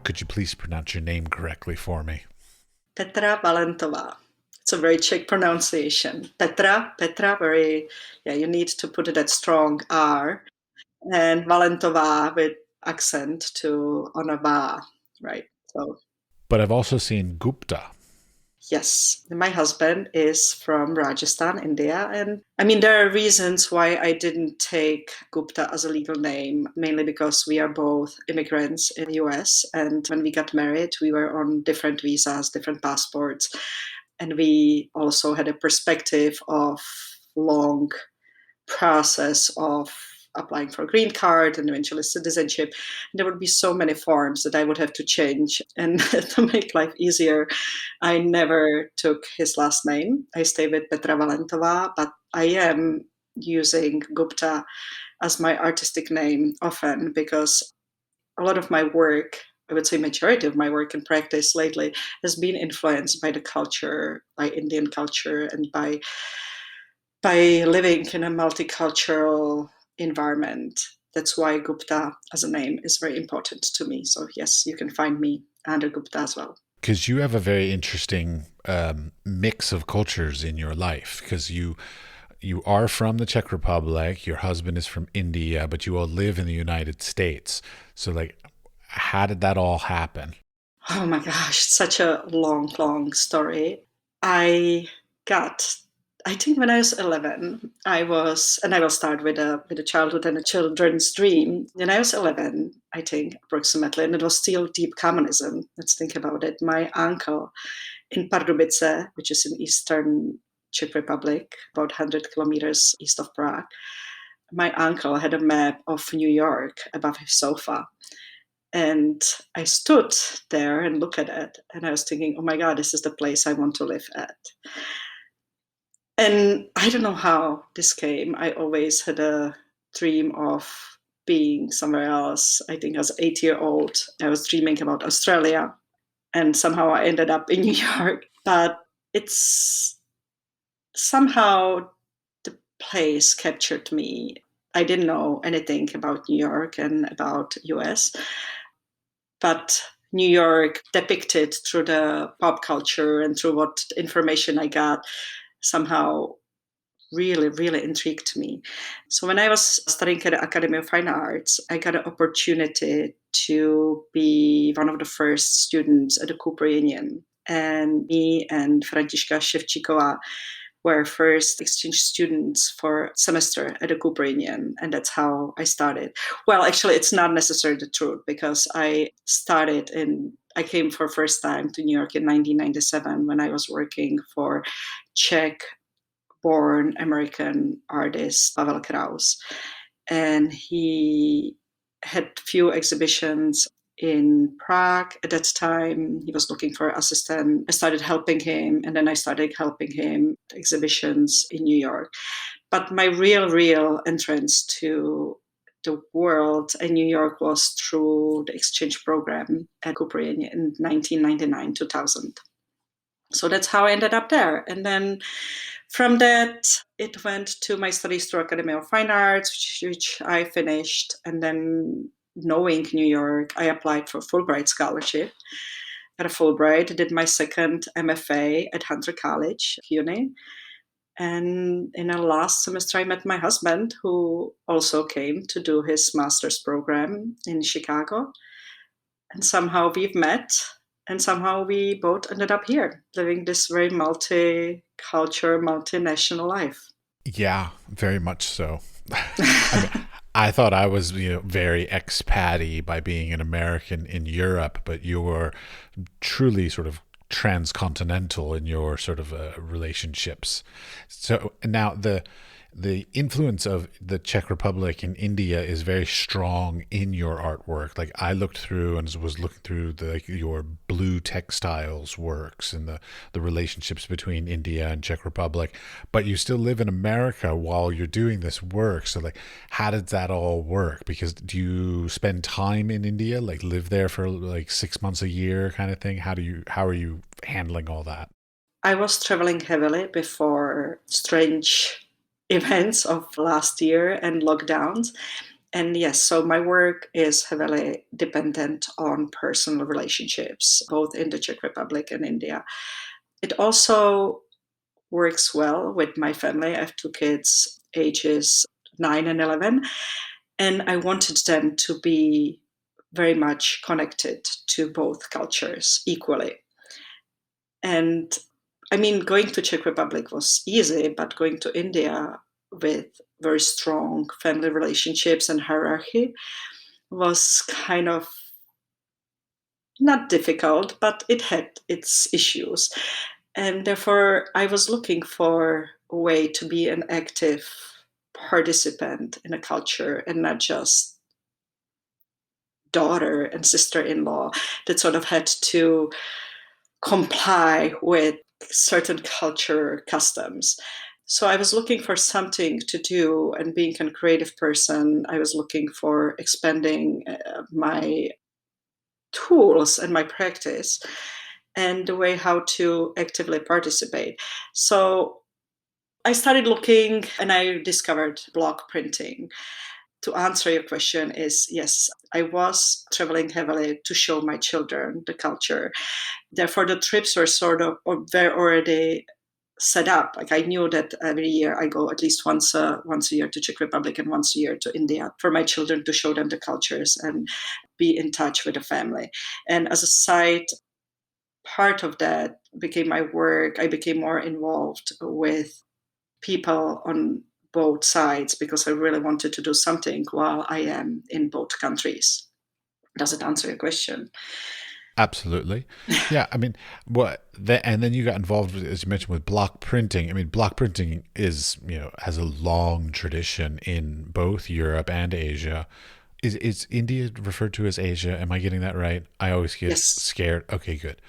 Could you please pronounce your name correctly for me? Petra Valentová. It's a very Czech pronunciation. Petra, very, yeah, you need to put it at strong R. And Valentová with accent to on a va, right? So, But I've also seen Gupta. yes, my husband is from Rajasthan, India. And I mean, there are reasons why I didn't take Gupta as a legal name, mainly because we are both immigrants in the US. And when we got married, we were on different visas, different passports. And we also had a perspective of long process of applying for a green card and eventually citizenship. There would be so many forms that I would have to change. And to make life easier, I never took his last name. I stay with Petra Valentová, but I am using Gupta as my artistic name often because a lot of my work, I would say majority of my work and practice lately, has been influenced by the culture, by Indian culture, and by living in a multicultural environment. That's why Gupta as a name is very important to me. So yes, you can find me under Gupta as well. Because you have a very interesting mix of cultures in your life. Because you are from the Czech Republic, your husband is from India, but you all live in the United States. So, like, how did that all happen? Oh my gosh, such a long story. I got, I think when I was 11, and I will start with a childhood and a children's dream. When I was 11, I think approximately, and it was still deep communism. Let's think about it. My uncle in Pardubice, which is in eastern Czech Republic, about 100 kilometers east of Prague, my uncle had a map of New York above his sofa. And I stood there and looked at it, and I was thinking, oh my God, this is the place I want to live at. And I don't know how this came. I always had a dream of being somewhere else. I think as an 8-year-old, I was dreaming about Australia, and somehow I ended up in New York. But it's somehow the place captured me. I didn't know anything about New York and about US, but New York depicted through the pop culture and through what information I got somehow really intrigued me. So when I was studying at the Academy of Fine Arts, I got an opportunity to be one of the first students at the Cooper Union. And me and Františka Ševčíková were first exchange students for semester at the Cooper Union. And that's how I started. Well, actually, it's not necessarily the truth because I came for first time to New York in 1997 when I was working for Czech born American artist Pavel Kraus. And he had few exhibitions in Prague at that time. He was looking for an assistant. I started helping him, and then I started helping him at exhibitions in New York. But my real entrance to the world in New York was through the exchange program at Cooper in 1999, 2000. So that's how I ended up there. And then from that, it went to my studies through Academy of Fine Arts, which I finished. And then knowing New York, I applied for Fulbright scholarship at a Fulbright. I did my second MFA at Hunter College, Uni. And in the last semester, I met my husband, who also came to do his master's program in Chicago. And somehow we've met. And somehow we both ended up here, living this very multicultural, multinational life. Yeah, very much so. I mean, I thought I was, very expatty by being an American in Europe, but you're truly sort of transcontinental in your sort of relationships. So now the influence of the Czech Republic and India is very strong in your artwork. Like I looked through and was looking through your blue textiles works and the relationships between India and Czech Republic, but you still live in America while you're doing this work. So like, how did that all work? Because do you spend time in India, live there for 6 months a year kind of thing? How are you handling all that? I was traveling heavily before strange events of last year and lockdowns. And yes, so my work is heavily dependent on personal relationships, both in the Czech Republic and India. It also works well with my family. I have two kids, ages 9 and 11, and I wanted them to be very much connected to both cultures equally. And I mean, going to Czech Republic was easy, but going to India with very strong family relationships and hierarchy was kind of not difficult, but it had its issues. And therefore, I was looking for a way to be an active participant in a culture and not just daughter and sister-in-law that sort of had to comply with certain culture customs. So I was looking for something to do, and being a creative person, I was looking for expanding my tools and my practice and the way how to actively participate. So I started looking and I discovered block printing. To answer your question is yes, I was traveling heavily to show my children the culture. Therefore, the trips were sort of or they're already set up. Like I knew that every year I go at least once a year to Czech Republic and once a year to India for my children to show them the cultures and be in touch with the family. And as a side part of that became my work. I became more involved with people on both sides because I really wanted to do something while I am in both countries. Does it answer your question? Absolutely. Yeah, I mean, and then you got involved with, as you mentioned, with block printing. I mean, block printing is, has a long tradition in both Europe and Asia. Is India referred to as Asia? Am I getting that right? I always get Yes. scared. Okay, good.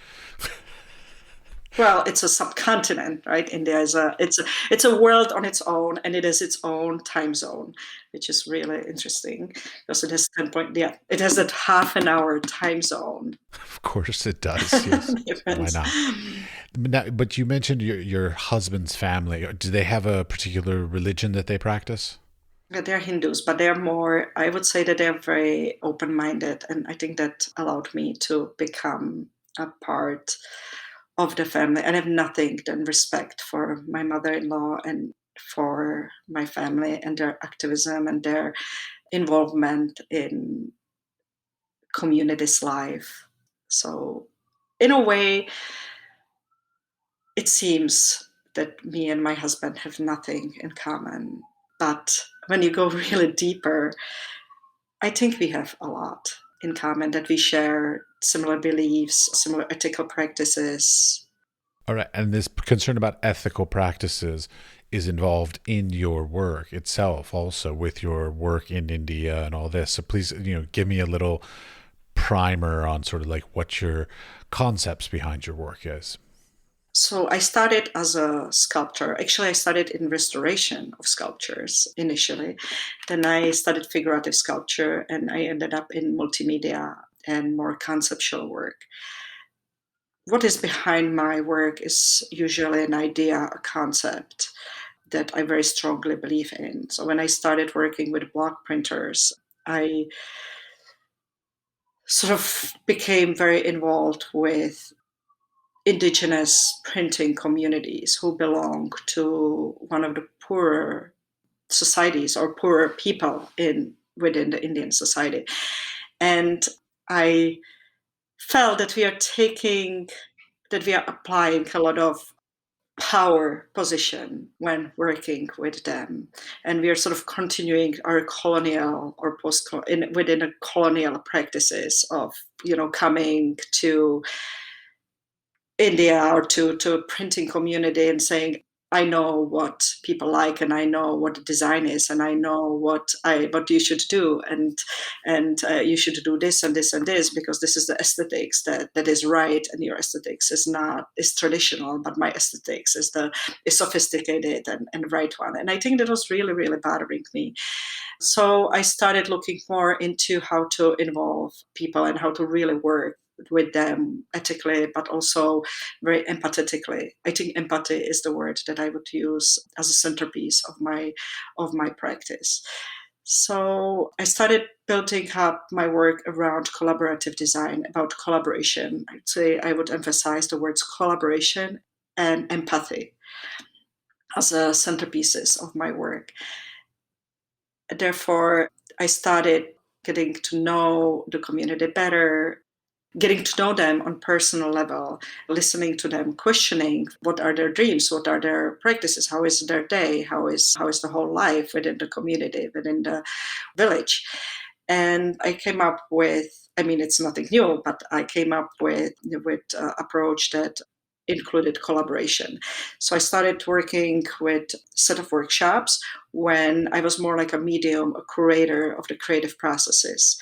Well, it's a subcontinent, right? India is it's a world on its own, and it has its own time zone, which is really interesting because it has 10 point. Yeah, it has that half an hour time zone Of course it does. Yes. Why difference. not? Now, but you mentioned your husband's family. Do they have a particular religion that they practice? Yeah, they're Hindus, but they're more. I would say that they're very open-minded, and I think that allowed me to become a part of the family and have nothing than respect for my mother-in-law and for my family and their activism and their involvement in community's life. So, in a way, it seems that me and my husband have nothing in common. But when you go really deeper, I think we have a lot in common that we share similar beliefs, similar ethical practices. All right. And this concern about ethical practices is involved in your work itself, also with your work in India and all this. So please, give me a little primer on sort of like what your concepts behind your work is. So I started as a sculptor. Actually, I started in restoration of sculptures initially. Then I studied figurative sculpture and I ended up in multimedia and more conceptual work. What is behind my work is usually an idea, a concept that I very strongly believe in. So when I started working with block printers, I sort of became very involved with indigenous printing communities who belong to one of the poorer societies or poorer people in within the Indian society. And I felt that we are applying a lot of power position when working with them, and we are sort of continuing our colonial or within a colonial practices of coming to India or to a printing community and saying, I know what people like and I know what the design is and I know what you should do and you should do this and this and this because this is the aesthetics that is right and your aesthetics is traditional, but my aesthetics is sophisticated and right one. And I think that was really, really bothering me. So I started looking more into how to involve people and how to really work with them ethically, but also very empathetically. I think empathy is the word that I would use as a centerpiece of my practice. So I started building up my work around collaborative design, about collaboration. I'd say I would emphasize the words collaboration and empathy as centerpieces of my work. Therefore, I started getting to know the community better, getting to know them on personal level, listening to them, questioning what are their dreams, what are their practices, how is their day, how is the whole life within the community, within the village. And I came up with, I mean, it's nothing new, but I came up with approach that included collaboration. So I started working with a set of workshops when I was more like a medium, a curator of the creative processes.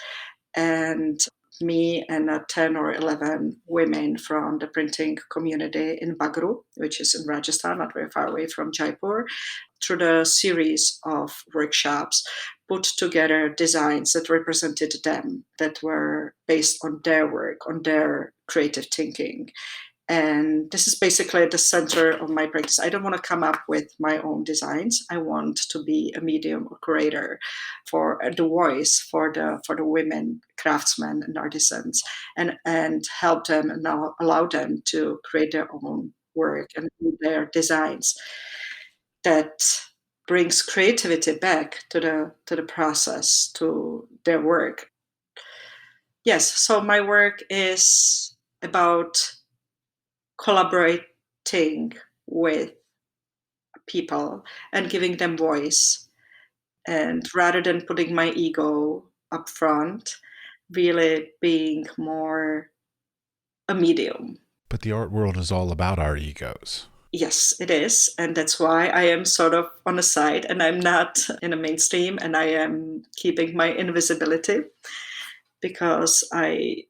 And me and 10 or 11 women from the printing community in Bagru, which is in Rajasthan, not very far away from Jaipur, through the series of workshops, put together designs that represented them, that were based on their work, on their creative thinking. And this is basically the center of my practice. I don't want to come up with my own designs. I want to be a medium or curator for the voice for the women craftsmen and artisans, and help them and allow them to create their own work and their designs that brings creativity back to the process, to their work. Yes, so my work is about collaborating with people and giving them voice. And rather than putting my ego up front, really being more a medium. But the art world is all about our egos. Yes, it is. And that's why I am sort of on the side and I'm not in a mainstream, and I am keeping my invisibility because I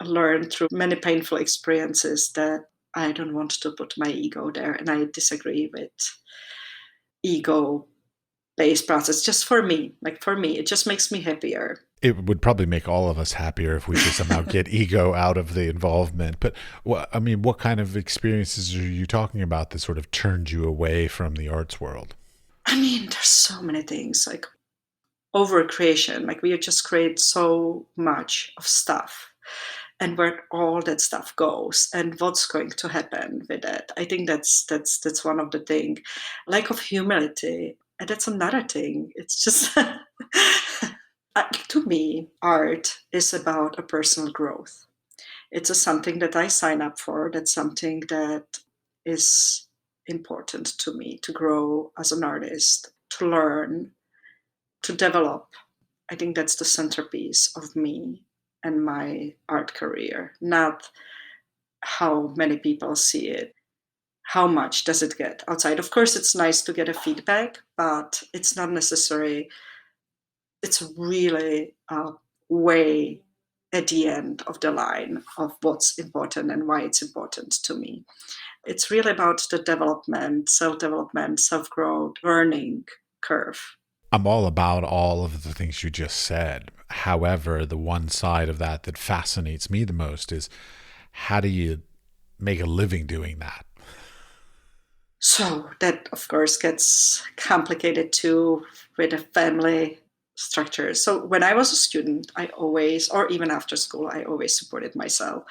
learned through many painful experiences that I don't want to put my ego there, and I disagree with ego based process. Just for me, it just makes me happier. It would probably make all of us happier if we could somehow get ego out of the involvement. But what kind of experiences are you talking about that sort of turned you away from the arts world? I mean, there's so many things, like over creation. Like we just create so much of stuff, and where all that stuff goes and what's going to happen with it. I think that's one of the thing. Lack of humility, and that's another thing. It's just to me, art is about a personal growth. It's something that I sign up for. That's something that is important to me, to grow as an artist, to learn, to develop. I think that's the centerpiece of me and my art career, not how many people see it. How much does it get outside? Of course, it's nice to get a feedback, but it's not necessary. It's really way at the end of the line of what's important and why it's important to me. It's really about the development, self-growth, learning curve. I'm all about all of the things you just said. However, the one side of that that fascinates me the most is how do you make a living doing that? So that, of course, gets complicated too with a family structure. So when I was a student, I always, or even after school, I always supported myself.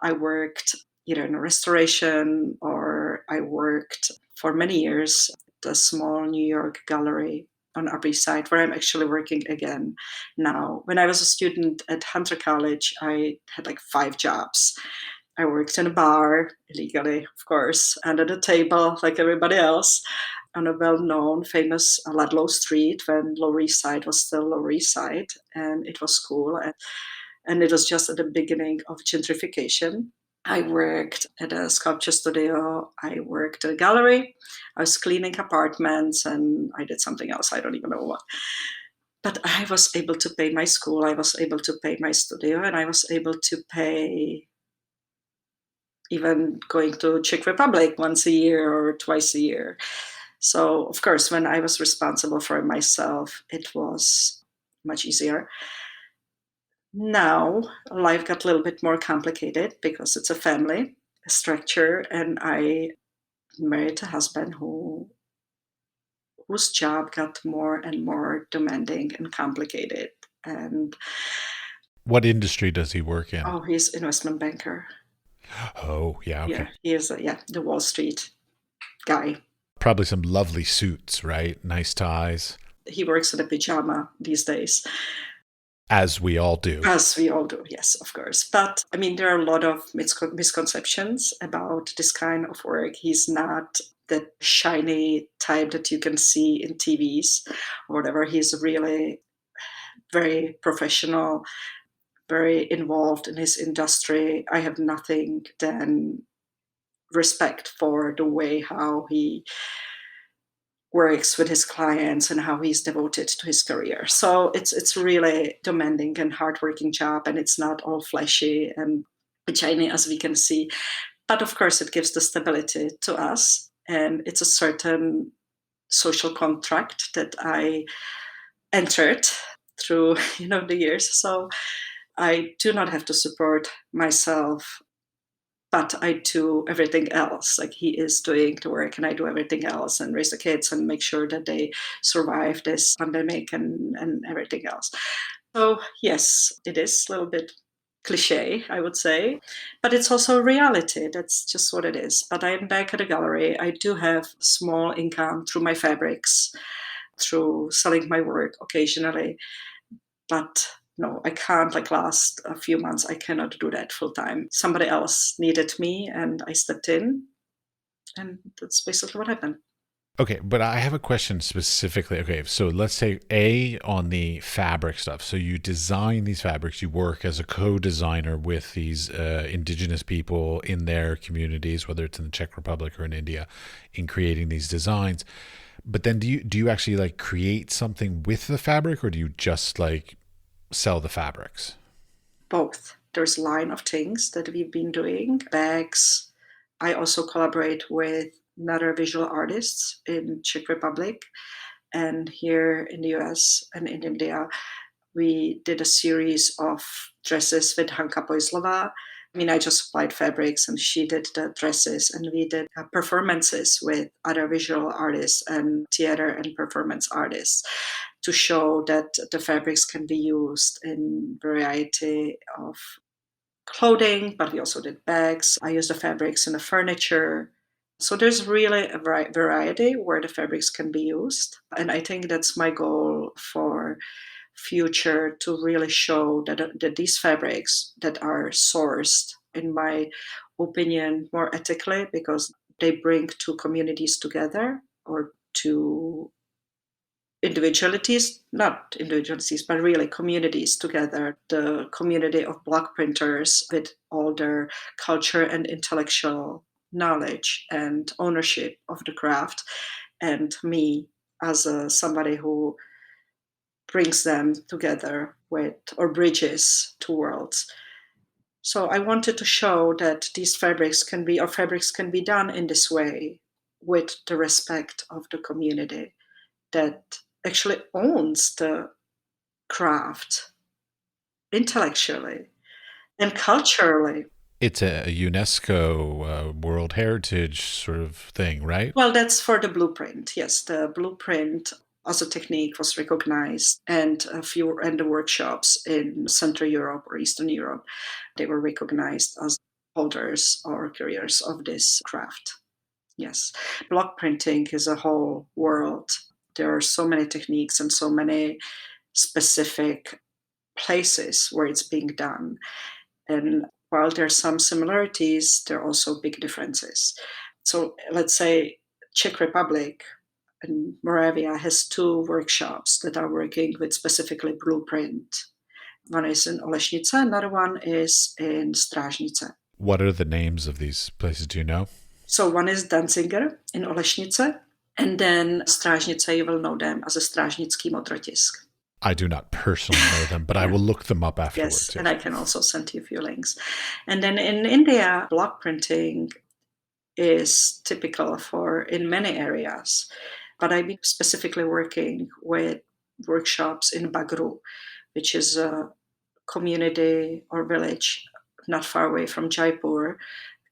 I worked either in a restoration, or I worked for many years at a small New York gallery on Upper East Side, where I'm actually working again now. When I was a student at Hunter College, I had like 5 jobs. I worked in a bar, illegally, of course, under the table like everybody else, on a well-known, famous Ludlow Street when Lower East Side was still Lower East Side, and it was cool. And it was just at the beginning of gentrification. I worked at a sculpture studio. I worked at a gallery. I was cleaning apartments, and I did something else. I don't even know what. But I was able to pay my school. I was able to pay my studio, and I was able to pay even going to Czech Republic once a year or twice a year. So, of course, when I was responsible for myself, it was much easier. Now life got a little bit more complicated because it's a family structure, and I married a husband whose job got more and more demanding and complicated. And What industry does he work in? oh, he's investment banker. Oh, yeah, okay. Yeah, he is the Wall Street guy. Probably some lovely suits, right? Nice ties, He works in a pajama these days, as we all do. as we all do. Yes, of course. But I mean, there are a lot of misconceptions about this kind of work. He's not the shiny type that you can see in TVs or whatever. He's really very professional, very involved in his industry. I have nothing than respect for the way how he works with his clients and how he's devoted to his career. So it's really demanding and hardworking job, and it's not all flashy and shiny as we can see. But of course, it gives the stability to us, and it's a certain social contract that I entered through the years. So I do not have to support myself, but I do everything else. Like he is doing the work and I do everything else and raise the kids and make sure that they survive this pandemic and everything else. So yes, it is a little bit cliche, I would say, but it's also reality. That's just what it is. But I'm back at the gallery. I do have small income through my fabrics, through selling my work occasionally, but no, I can't. Like last a few months, I cannot do that full time. Somebody else needed me and I stepped in, and that's basically what happened. Okay, but I have a question specifically. Okay, so let's say A on the fabric stuff. So you design these fabrics, you work as a co-designer with these indigenous people in their communities, whether it's in the Czech Republic or in India, in creating these designs. But then do you actually like create something with the fabric, or do you just like sell the fabrics? Both. There's a line of things that we've been doing, bags. I also collaborate with another visual artists in Czech Republic and here in the US and in India. We did a series of dresses with Hanka Pojslova. I mean, I just supplied fabrics and she did the dresses, and we did performances with other visual artists and theater and performance artists to show that the fabrics can be used in variety of clothing, but we also did bags. I used the fabrics in the furniture. So there's really a variety where the fabrics can be used. And I think that's my goal for future, to really show that these fabrics that are sourced, in my opinion, more ethically, because they bring two communities together, or two individualities, not individualities, but really communities together. The community of block printers with all their culture and intellectual knowledge and ownership of the craft, and me as somebody who brings them together with, or bridges two worlds. So I wanted to show that these fabrics can be, or fabrics can be done in this way, with the respect of the community that actually owns the craft intellectually and culturally. It's a UNESCO World Heritage sort of thing, right? Well, that's for the blueprint. Yes, the blueprint as a technique was recognized, and the workshops in Central Europe or Eastern Europe, they were recognized as holders or carriers of this craft. Yes, block printing is a whole world. There are so many techniques and so many specific places where it's being done. And while there are some similarities, there are also big differences. So let's say Czech Republic and Moravia has two workshops that are working with specifically blueprint. One is in Olešnice, another one is in Strážnice. What are the names of these places? Do you know? So one is Danziger in Olešnice, and then Strážnice, you will know them as a Strážnický modrotisk. I do not personally know them, but I Yeah. will look them up Yes, afterwards. and I can also send you a few links. And then in India, block printing is typical for in many areas, but I've been specifically working with workshops in Bagru, which is a community or village not far away from Jaipur,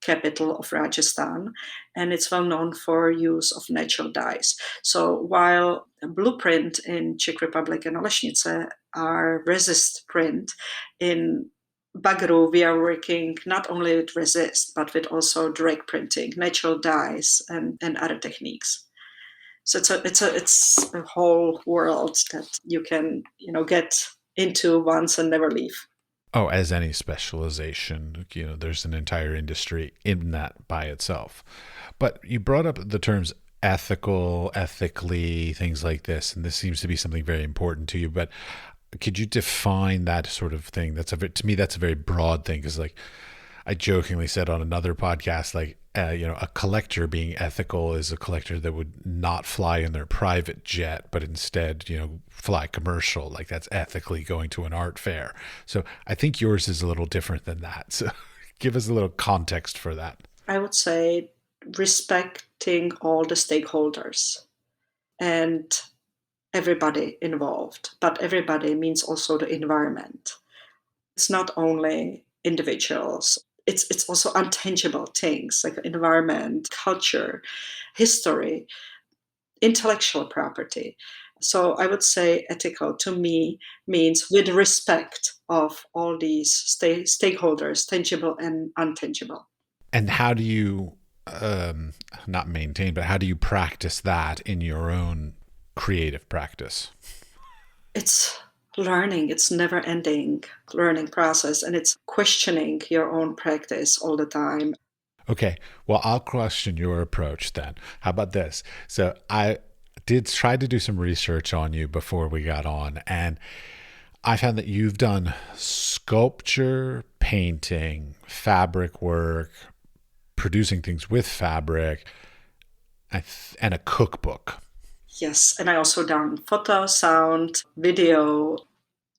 capital of Rajasthan, and it's well known for use of natural dyes. So while a blueprint in Czech Republic and Olešnice are resist print, in Bagaru we are working not only with resist but with also direct printing, natural dyes, and other techniques. So it's a whole world that you can get into once and never leave. Oh, as any specialization, there's an entire industry in that by itself. But you brought up the terms ethical, ethically, things like this, and this seems to be something very important to you. But could you define that sort of thing? To me, that's a very broad thing, because like I jokingly said on another podcast, like, a collector being ethical is a collector that would not fly in their private jet, but instead, fly commercial. Like that's ethically going to an art fair. So I think yours is a little different than that. So give us a little context for that. I would say respecting all the stakeholders and everybody involved, but everybody means also the environment. It's not only individuals. It's also untangible things like environment, culture, history, intellectual property. So I would say ethical to me means with respect of all these stakeholders, tangible and untangible. And how do you not maintain, but how do you practice that in your own creative practice? It's learning. It's never ending learning process, and it's questioning your own practice all the time. Okay, well, I'll question your approach then. How about this? So I did try to do some research on you before we got on, and I found that you've done sculpture, painting, fabric work, producing things with fabric, and a cookbook. Yes, and I also done photo, sound, video,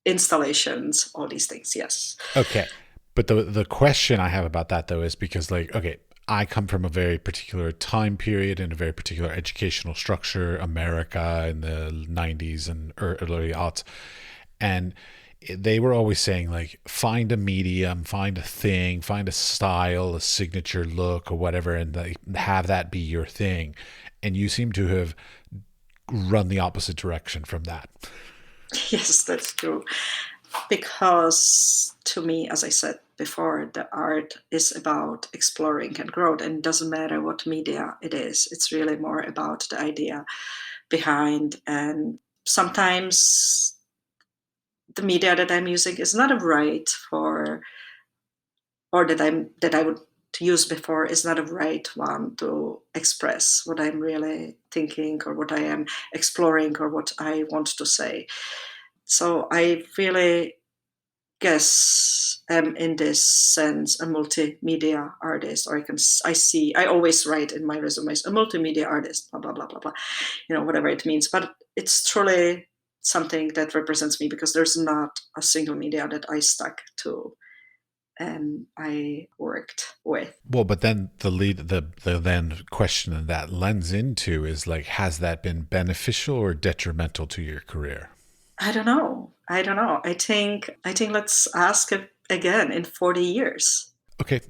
installations, all these things. Yes. Okay, but the question I have about that though is because, like, okay, I come from a very particular time period and a very particular educational structure, America in the 90s and early aughts, and they were always saying, like, find a medium, find a thing, find a style, a signature look or whatever, and like, have that be your thing. And you seem to have run the opposite direction from that. Yes, that's true. Because to me, as I said before, the art is about exploring and growth, and it doesn't matter what media it is. It's really more about the idea behind. And sometimes the media that I'm using is not right for, or that I would use before is not a right one to express what I'm really thinking or what I am exploring or what I want to say. So I really guess am in this sense a multimedia artist, or I always write in my resumes a multimedia artist, blah blah blah blah blah, whatever it means. But it's truly something that represents me, because there's not a single media that I stuck to and I worked with. Well, but then the then question that lends into is, like, has that been beneficial or detrimental to your career? I don't know. I think let's ask it again in 40 years. Okay,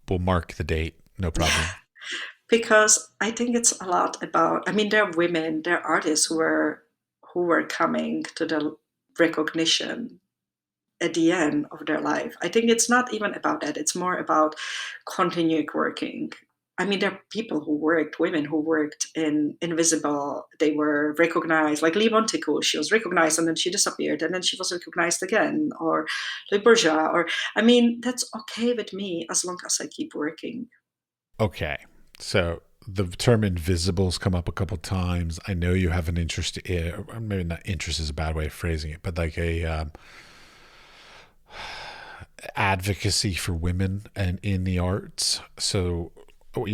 we'll mark the date. No problem. Because I think it's a lot about, there are women, there are artists who were coming to the recognition at the end of their life. I think it's not even about that. It's more about continuing working. There are people women who worked in invisible. They were recognized, like Lee Montico. She was recognized and then she disappeared and then she was recognized again. Or Le Bourgeois. That's okay with me as long as I keep working. Okay. So the term invisibles come up a couple times. I know you have an interest in, maybe not interest is a bad way of phrasing it, but like a advocacy for women and in the arts. So,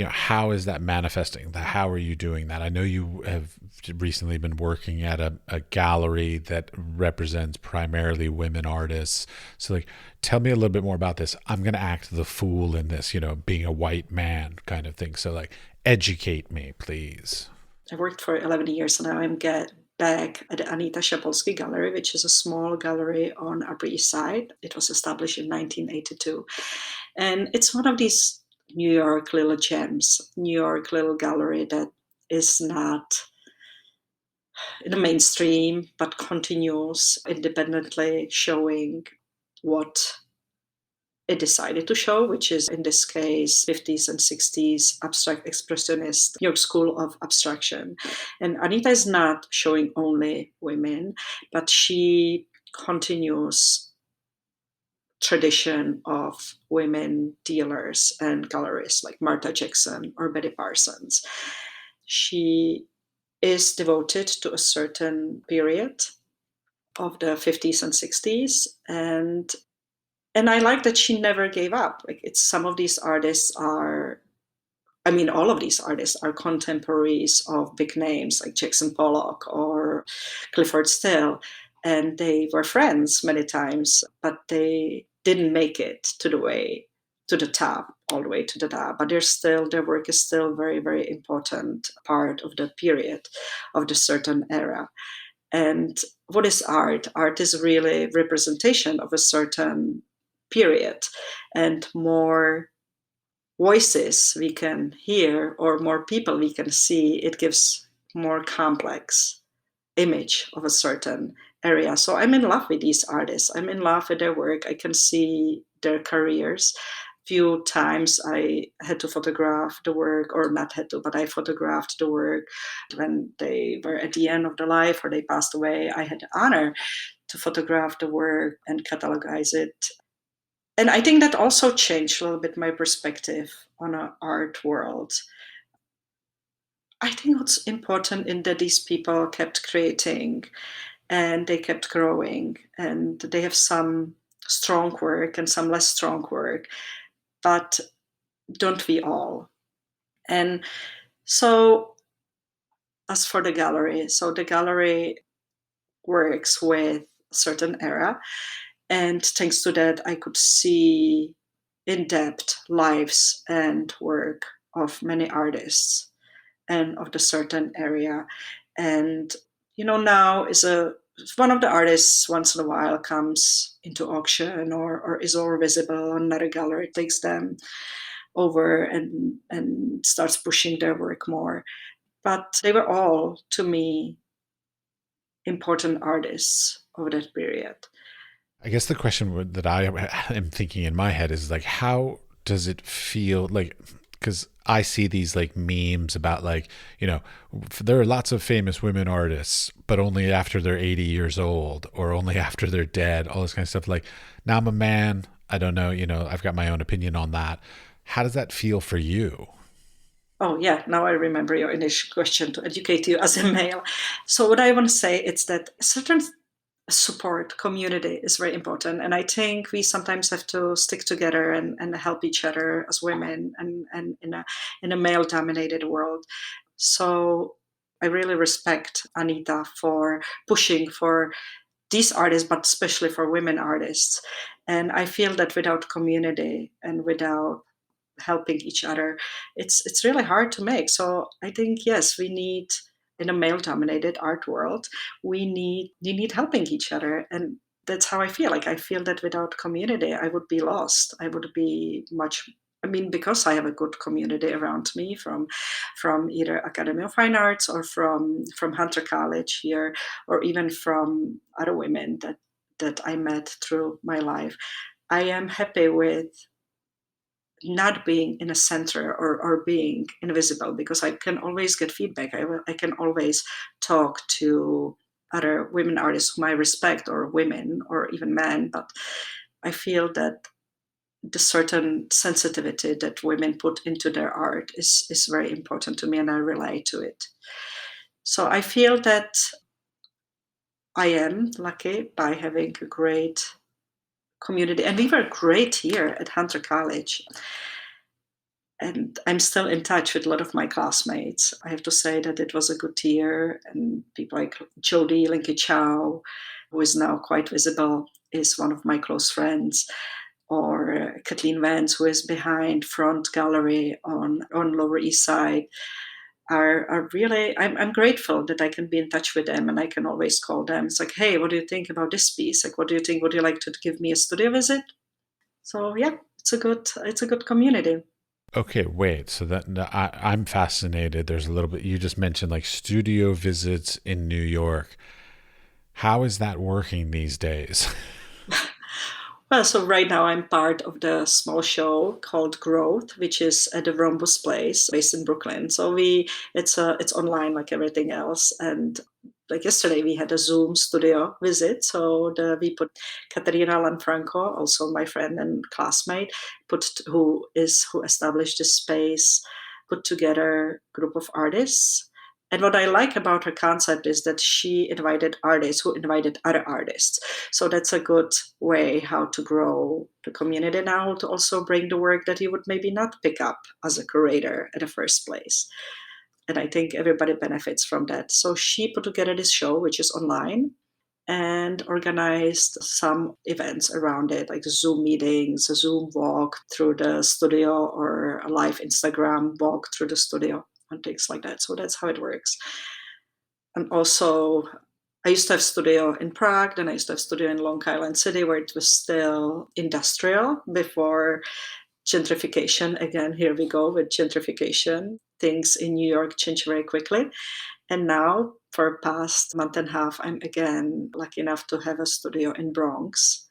how is that manifesting? How are you doing that? I know you have recently been working at a gallery that represents primarily women artists. So, like, tell me a little bit more about this. I'm going to act the fool in this, being a white man kind of thing. So, like, educate me, please. I worked for 11 years and now I'm back at the Anita Szapolsky Gallery, which is a small gallery on Upper East Side. It was established in 1982. And it's one of these New York little gems, New York little gallery that is not in the mainstream, but continues independently showing what it decided to show, which is in this case 50s and 60s abstract expressionist New York School of Abstraction. And Anita is not showing only women, but she continues tradition of women dealers and gallerists like Martha Jackson or Betty Parsons. She is devoted to a certain period of the 50s and 60s, and I like that she never gave up. Like, it's some of these artists are, I mean, all of these artists are contemporaries of big names like Jackson Pollock or Clifford Still, and they were friends many times, but they didn't make it to the top, all the way to the top. But their work is still very, very important part of the period of the certain era. And what is art? Art is really representation of a certain period, and more voices we can hear or more people we can see, it gives more complex image of a certain area. So I'm in love with these artists. I'm in love with their work. I can see their careers. Few times I had to photograph the work, or not had to, but I photographed the work when they were at the end of their life or they passed away. I had the honor to photograph the work and catalogize it. And I think that also changed a little bit my perspective on an art world. I think what's important in that these people kept creating and they kept growing, and they have some strong work and some less strong work, but don't we all? And so as for the gallery, so the gallery works with a certain era, and thanks to that I could see in depth lives and work of many artists and of the certain area. And now is one of the artists once in a while comes into auction or is all visible on another gallery, takes them over and starts pushing their work more. But they were all, to me, important artists over that period. I guess the question that I am thinking in my head is like, how does it feel like, because I see these like memes about like, there are lots of famous women artists, but only after they're 80 years old or only after they're dead, all this kind of stuff. Like, now I'm a man. I don't know, I've got my own opinion on that. How does that feel for you? Oh, yeah. Now I remember your initial question to educate you as a male. So what I want to say is that certain support community is very important. And I think we sometimes have to stick together and help each other as women and in a male dominated world. So I really respect Anita for pushing for these artists, but especially for women artists. And I feel that without community and without helping each other, it's really hard to make. So I think, yes, we need, in a male dominated art world, we need helping each other. And that's how I feel. Like, I feel that without community I would be lost. I would be much, I mean, because I have a good community around me from either Academy of Fine Arts or from Hunter College here, or even from other women that I met through my life. I am happy with not being in a center or being invisible, because I can always get feedback. I can always talk to other women artists whom I respect, or women, or even men. But I feel that the certain sensitivity that women put into their art is very important to me, and I relate to it. So I feel that I am lucky by having a great community, and we were great here at Hunter College. And I'm still in touch with a lot of my classmates. I have to say that it was a good year, and people like Jody Linky Chow, who is now quite visible, is one of my close friends, or Kathleen Vance, who is behind Front Gallery on Lower East Side. are really, I'm grateful that I can be in touch with them and I can always call them. It's like, hey, what do you think about this piece? Like, what do you think? Would you like to give me a studio visit? So yeah, it's a good community. Okay, wait. So that I'm fascinated. There's a little bit you just mentioned like studio visits in New York. How is that working these days? Well, so right now I'm part of the small show called Growth, which is at the Rhombus Place, based in Brooklyn. So it's online like everything else, and like yesterday we had a Zoom studio visit. So we put Katerina Lanfranco, also my friend and classmate, who established this space, put together a group of artists. And what I like about her concept is that she invited artists who invited other artists. So that's a good way how to grow the community now, to also bring the work that you would maybe not pick up as a curator at the first place. And I think everybody benefits from that. So she put together this show, which is online, and organized some events around it, like Zoom meetings, a Zoom walk through the studio, or a live Instagram walk through the studio, and things like that. So that's how it works. And also, I used to have studio in Prague, then I used to have studio in Long Island City, where it was still industrial before gentrification. Again, here we go with gentrification. Things in New York change very quickly. And now, for past month and a half, I'm again lucky enough to have a studio in Bronx,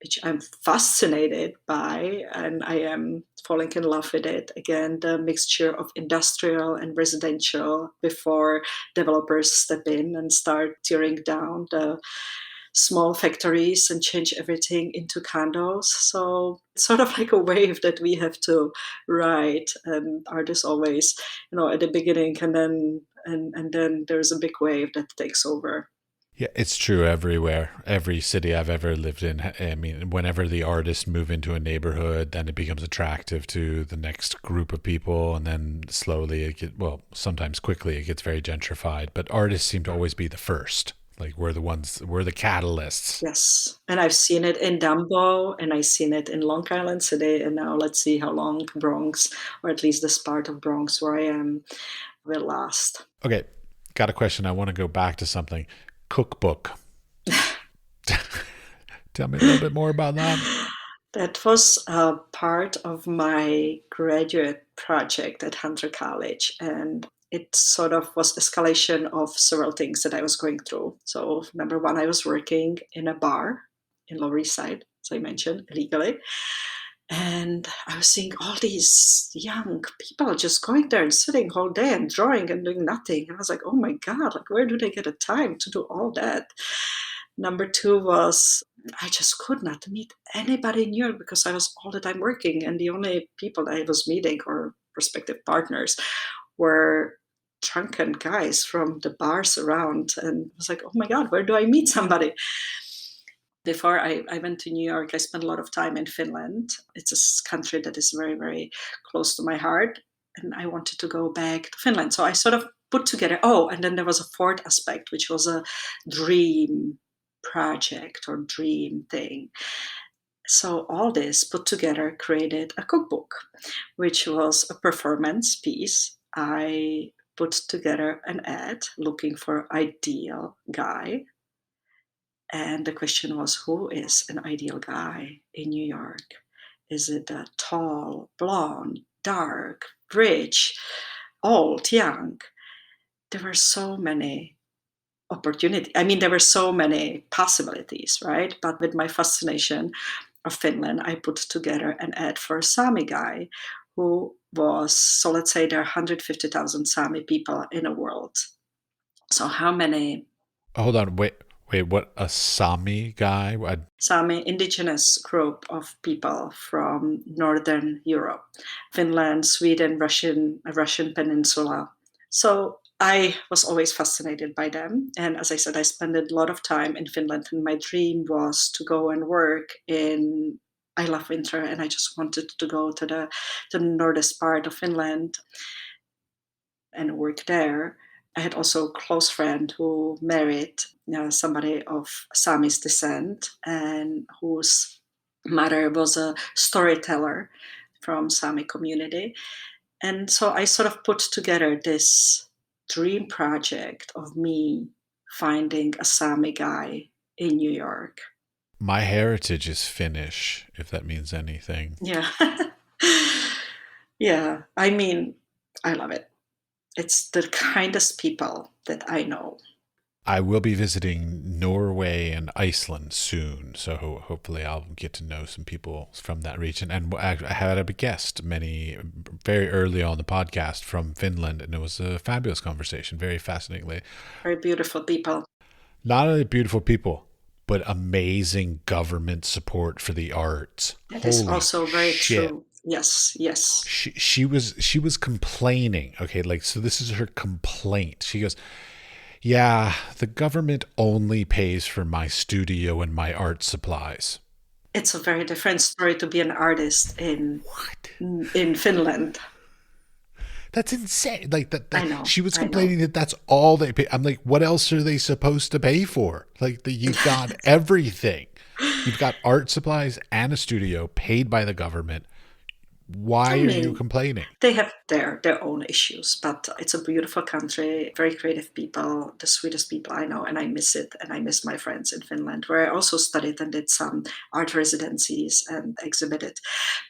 which I'm fascinated by, and I am falling in love with it. Again, the mixture of industrial and residential before developers step in and start tearing down the small factories and change everything into condos. So it's sort of like a wave that we have to ride, and artists always, at the beginning, and then there's a big wave that takes over. Yeah, it's true everywhere. Every city I've ever lived in. I mean, whenever the artists move into a neighborhood, then it becomes attractive to the next group of people, and then slowly well, sometimes quickly, it gets very gentrified. But artists seem to always be the first. Like we're the catalysts. Yes, and I've seen it in Dumbo, and I've seen it in Long Island City, and now let's see how long Bronx, or at least this part of Bronx where I am, will last. Okay, got a question. I want to go back to something. Cookbook. Tell me a little bit more about that. That was a part of my graduate project at Hunter College, and it sort of was escalation of several things that I was going through. So number one, I was working in a bar in Lower East Side, as I mentioned, illegally. And I was seeing all these young people just going there and sitting all day and drawing and doing nothing. And I was like, oh my God, like where do they get the time to do all that? Number two was I just could not meet anybody in New York because I was all the time working. And the only people that I was meeting, or prospective partners, were drunken guys from the bars around. And I was like, oh my God, where do I meet somebody? Before I went to New York, I spent a lot of time in Finland. It's a country that is very, very close to my heart. And I wanted to go back to Finland. So I sort of put together, and then there was a fourth aspect, which was a dream project or dream thing. So all this put together created a cookbook, which was a performance piece. I put together an ad looking for ideal guy, and the question was, who is an ideal guy in New York? Is it a tall, blonde, dark, rich, old, young? There were so many opportunities. I mean, there were so many possibilities, right? But with my fascination of Finland, I put together an ad for a Sami guy who was, so let's say there are 150,000 Sami people in the world. So how many Hold on, wait. What a Sami guy? Sami indigenous group of people from Northern Europe, Finland, Sweden, Russian Peninsula. So I was always fascinated by them. And as I said, I spent a lot of time in Finland, and my dream was to go and work in, I love winter, and I just wanted to go to the northern part of Finland and work there. I had also a close friend who married somebody of Sami's descent, and whose mother was a storyteller from Sami community. And so I sort of put together this dream project of me finding a Sami guy in New York. My heritage is Finnish, if that means anything. Yeah. Yeah. I mean, I love it. It's the kindest people that I know. I will be visiting Norway and Iceland soon, so hopefully I'll get to know some people from that region. And I had a guest very early on the podcast from Finland, and it was a fabulous conversation, very fascinatingly. Very beautiful people. Not only beautiful people, but amazing government support for the arts. That is Holy also very shit. true. Yes, yes. She was complaining. Okay, like, so this is her complaint. She goes, "Yeah, the government only pays for my studio and my art supplies." It's a very different story to be an artist What? in Finland. That's insane. Like I know. she was I know. complaining that that's all they pay. I'm like, what else are they supposed to pay for? Like, you've got everything. You've got art supplies and a studio paid by the government. Why I are you mean, complaining? they have their own issues, but it's a beautiful country, very creative people, the sweetest people I know, and I miss it. And I miss my friends in Finland, where I also studied and did some art residencies and exhibited.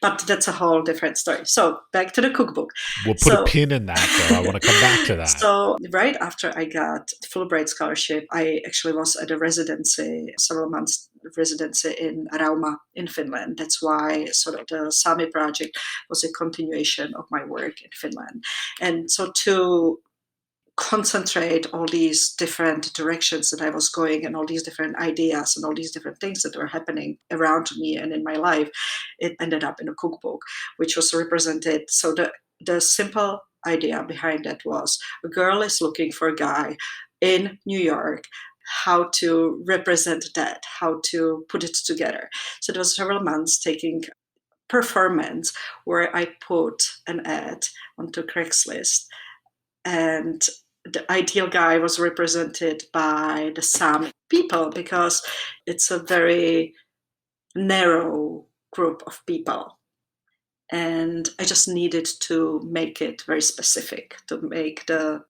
But that's a whole different story. So back to the cookbook. We'll put a So pin in that, though. I want to come back to that. so right after I got Fulbright scholarship, I actually was at a residency, several months residency in Rauma in Finland. That's why sort of the Sami project was a continuation of my work in Finland. And so to concentrate all these different directions that I was going and all these different ideas and all these different things that were happening around me and in my life, it ended up in a cookbook, which was represented. So the simple idea behind that was a girl is looking for a guy in New York, how to represent that, how to put it together. So it was several months taking performance where I put an ad onto Craigslist, and the ideal guy was represented by the Sami people because it's a very narrow group of people. And I just needed to make it very specific, to make the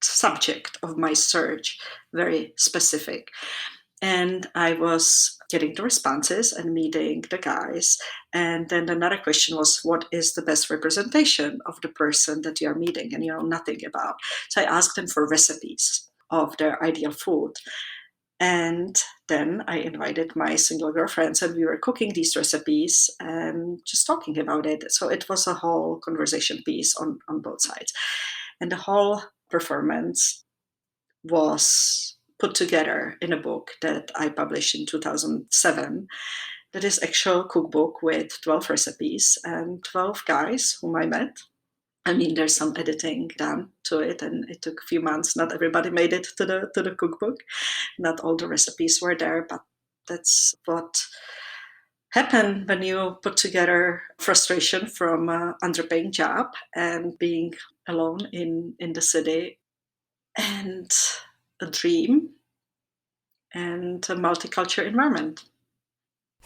subject of my search very specific. And I was getting the responses and meeting the guys. And then another question was, what is the best representation of the person that you are meeting and you know nothing about? So I asked them for recipes of their ideal food. And then I invited my single girlfriends, and we were cooking these recipes and just talking about it. So it was a whole conversation piece on both sides. And the whole performance was put together in a book that I published in 2007. That is actual cookbook with 12 recipes and 12 guys whom I met. I mean, there's some editing done to it, and it took a few months. Not everybody made it to the cookbook. Not all the recipes were there, but that's what happened when you put together frustration from an underpaying job and being alone in the city, and a dream and a multicultural environment.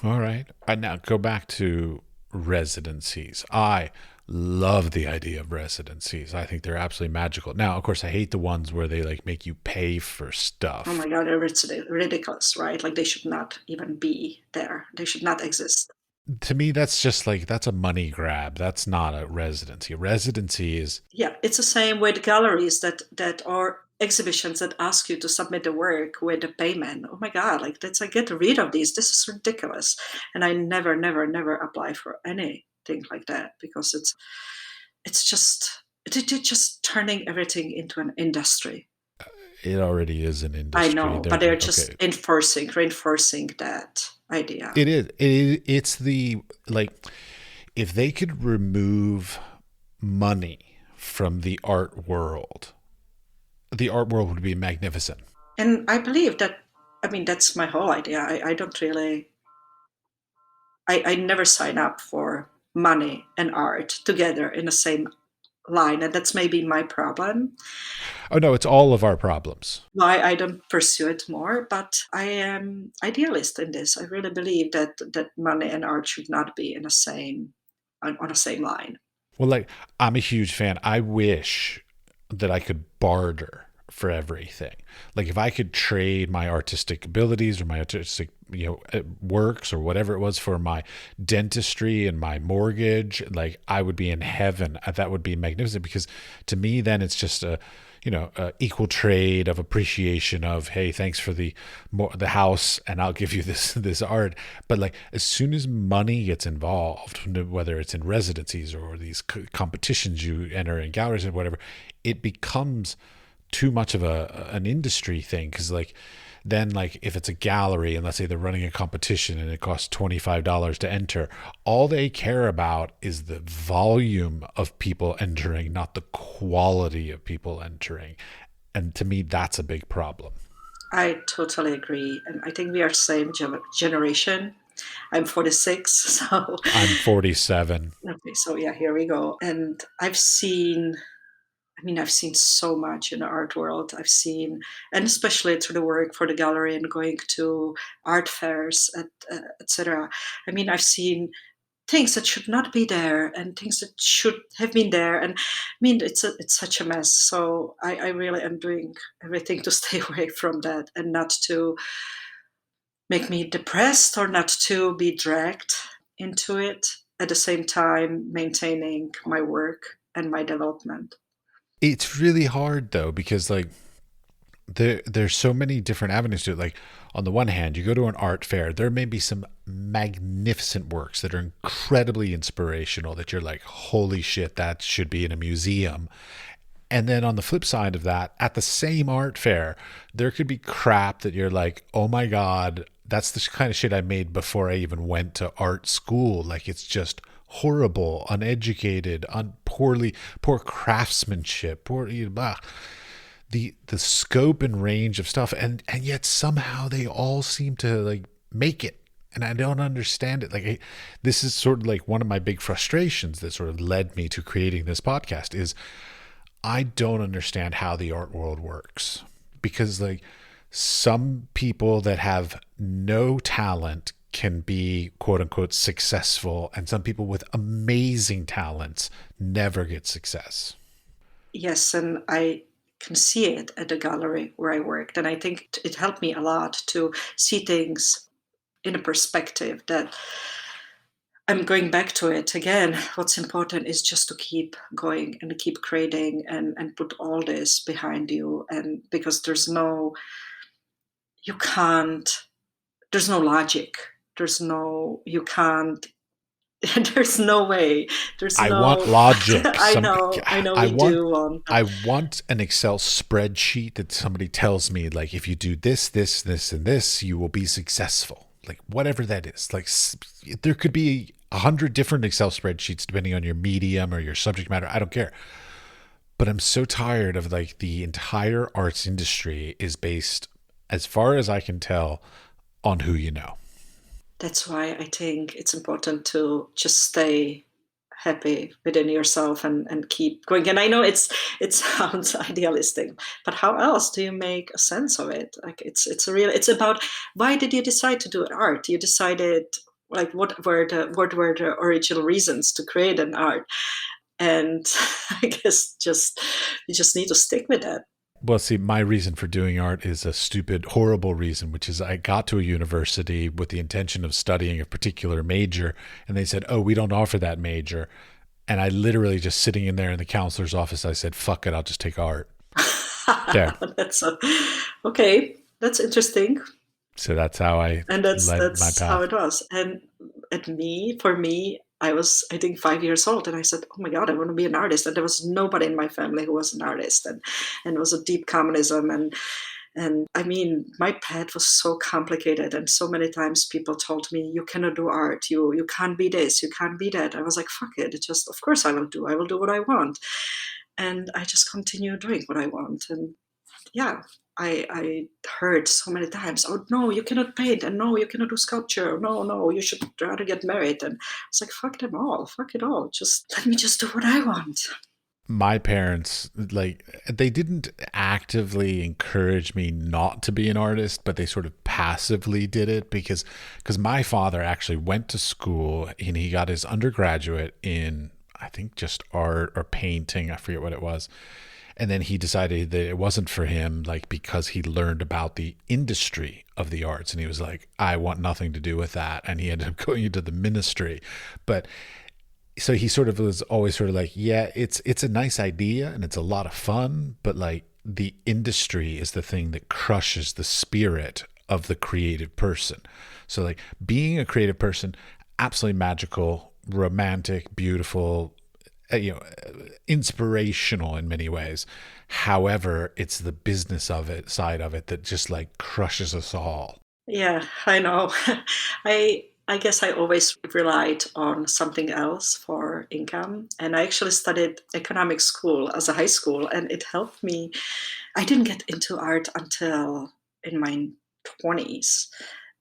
All right. I now go back to residencies. I love the idea of residencies. I think they're absolutely magical. Now, of course, I hate the ones where they like make you pay for stuff. Oh my God, it's ridiculous, right? Like they should not even be there. They should not exist. To me, that's just like, that's a money grab. That's not a residency. A residency is, Yeah, it's the same with galleries that are exhibitions that ask you to submit the work with a payment. Oh my God, like let's get rid of these. This is ridiculous. And I never, never, never apply for anything like that because it's just turning everything into an industry. it already is an I industry. know, but they're just reinforcing that idea. It is. It's the, like, if they could remove money from the art world would be magnificent. And I believe that, I mean, that's my whole idea. I don't really, I never sign up for money and art together in the same line. And that's maybe my problem. Oh no, it's all of our problems. Why I don't pursue it more, but I am idealist in this. I really believe that money and art should not be in the same on the same line. Well, like, I'm a huge fan. I wish that I could barter for everything. Like, if I could trade my artistic abilities or my artistic, works or whatever it was for my dentistry and my mortgage, like, I would be in heaven. That would be magnificent, because to me, then it's just a equal trade of appreciation of, hey, thanks for the house, and I'll give you this art. But like, as soon as money gets involved, whether it's in residencies or these competitions you enter in galleries or whatever, it becomes too much of an industry thing. Because like, then like, if it's a gallery and let's say they're running a competition and it costs $25 to enter, all they care about is the volume of people entering, not the quality of people entering. And to me, that's a big problem. I totally agree. And I think we are same generation. I'm 46, so I'm 47. okay, so yeah, here we go. And I've seen so much in the art world. I've seen, and especially through the work for the gallery and going to art fairs, etc. I mean, I've seen things that should not be there and things that should have been there. And I mean, it's such a mess. So I really am doing everything to stay away from that and not to make me depressed or not to be dragged into it. At the same time, maintaining my work and my development. It's really hard though, because like, there's so many different avenues to it. Like, on the one hand, you go to an art fair, there may be some magnificent works that are incredibly inspirational that you're like, holy shit, that should be in a museum. And then on the flip side of that, at the same art fair, there could be crap that you're like, oh my God, that's the kind of shit I made before I even went to art school. Like, it's just horrible, uneducated, poor craftsmanship, blah. The scope and range of stuff, and yet somehow they all seem to like make it, and I don't understand it. Like, this is sort of like one of my big frustrations that sort of led me to creating this podcast is I don't understand how the art world works, because like, some people that have no talent can be quote unquote successful, and some people with amazing talents never get success. Yes, and I can see it at the gallery where I worked. And I think it helped me a lot to see things in a perspective that I'm going back to it again. What's important is just to keep going and keep creating and put all this behind you. And because you can't, there's no logic. You can't, there's no way. There's I no, want logic. I know I we want do want. I want an Excel spreadsheet that somebody tells me, like, if you do this, this, this, and this, you will be successful. Like, whatever that is. Like, there could be 100 different Excel spreadsheets depending on your medium or your subject matter. I don't care. But I'm so tired of like, the entire arts industry is based, as far as I can tell, on who you know. That's why I think it's important to just stay happy within yourself and keep going. And I know it sounds idealistic, but how else do you make a sense of it? Like, it's about, why did you decide to do art? You decided, like, what were the original reasons to create an art? And I guess just you just need to stick with that. Well, see, my reason for doing art is a stupid, horrible reason, which is I got to a university with the intention of studying a particular major, and they said, oh, we don't offer that major. And I literally, just sitting in there in the counselor's office, I said, fuck it, I'll just take art. There. Okay. That's interesting. So that's how I And led my that's how path. it was. And for me, I was, I think, 5 years old, and I said, "Oh my God, I want to be an artist." And there was nobody in my family who was an artist, and it was a deep communism, and I mean, my path was so complicated, and so many times people told me, "You cannot do art. You can't be this. You can't be that." I was like, "Fuck it. It's just, of course, I will do. I will do what I want," and I just continue doing what I want, and yeah, I heard so many times, "Oh no, you cannot paint, and no, you cannot do sculpture. No, no, you should rather get married." And it's like, fuck them all, fuck it all. Just let me just do what I want. My parents, like, they didn't actively encourage me not to be an artist, but they sort of passively did it, because my father actually went to school and he got his undergraduate in, I I think just art or painting. I forget what it was. And then he decided that it wasn't for him, like because he learned about the industry of the arts, and he was like, I want nothing to do with that. And he ended up going into the ministry. But so he sort of was always sort of like, yeah, it's a nice idea and it's a lot of fun, but like the industry is the thing that crushes the spirit of the creative person. So like being a creative person, absolutely magical, romantic, beautiful, inspirational in many ways. However, it's the business of it, side of it, that just like crushes us all. Yeah, I know. I guess I always relied on something else for income. And I actually studied economic school as a high school, and it helped me. I didn't get into art until in my 20s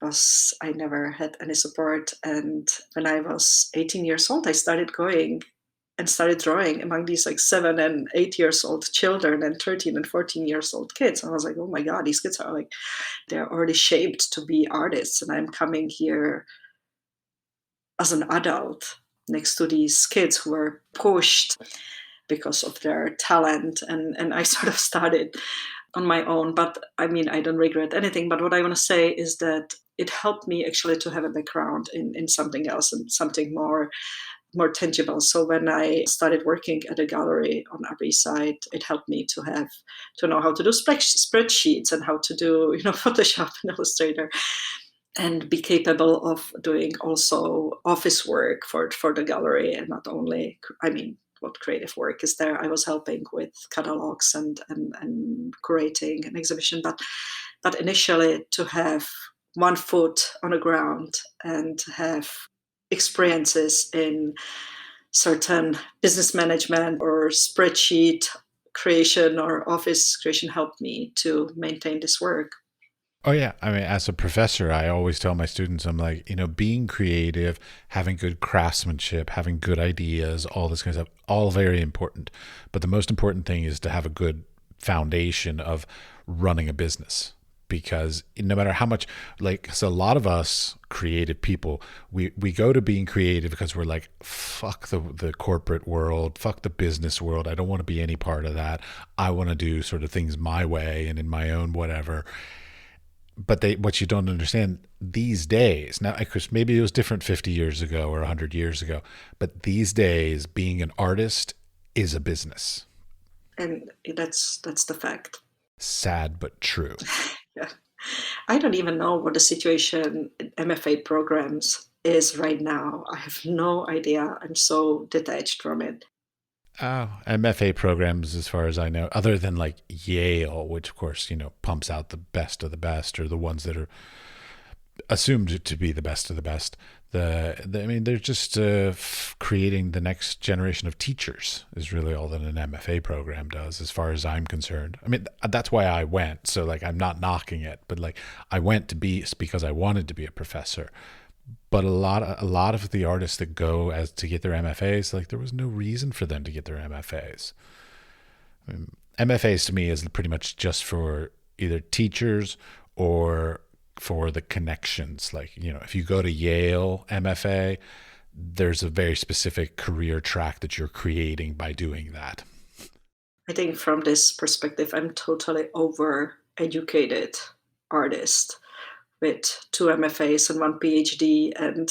because I never had any support. And when I was 18 years old, I started going and started drawing among these like 7 and 8 years old children and 13 and 14 years old kids. And I was like, oh my God, these kids are like, they're already shaped to be artists. And I'm coming here as an adult next to these kids who were pushed because of their talent. And I sort of started on my own. But I mean, I don't regret anything. But what I want to say is that it helped me actually to have a background in something else and something more tangible. So when I started working at a gallery on Upper East Side, it helped me to know how to do spreadsheets and how to do Photoshop and Illustrator, and be capable of doing also office work for the gallery, and not only, I mean, what creative work is there. I was helping with catalogs and curating an exhibition, but initially to have one foot on the ground and have experiences in certain business management or spreadsheet creation or office creation helped me to maintain this work. Oh yeah, I mean, as a professor, I always tell my students, I'm like, being creative, having good craftsmanship, having good ideas, all this kind of stuff, all very important. But the most important thing is to have a good foundation of running a business. Because no matter how much, like, so a lot of us creative people, we go to being creative because we're like, fuck the corporate world, fuck the business world. I don't want to be any part of that. I want to do sort of things my way and in my own whatever. But what you don't understand these days, now, of course, maybe it was different 50 years ago or 100 years ago, but these days, being an artist is a business. And that's the fact. Sad but true. Yeah. I don't even know what the situation in MFA programs is right now. I have no idea. I'm so detached from it. Oh, MFA programs, as far as I know, other than like Yale, which of course, pumps out the best of the best, or the ones that are assumed to be the best of the best. I mean, they're just creating the next generation of teachers is really all that an MFA program does, as far as I'm concerned. I mean, that's why I went. So like, I'm not knocking it, but like, I went because I wanted to be a professor. But a lot of the artists that go as to get their MFAs, like there was no reason for them to get their MFAs. I mean, MFAs to me is pretty much just for either teachers or for the connections. Like, if you go to Yale MFA, there's a very specific career track that you're creating by doing that. I think from this perspective, I'm totally over-educated artist with 2 MFAs and 1 PhD, and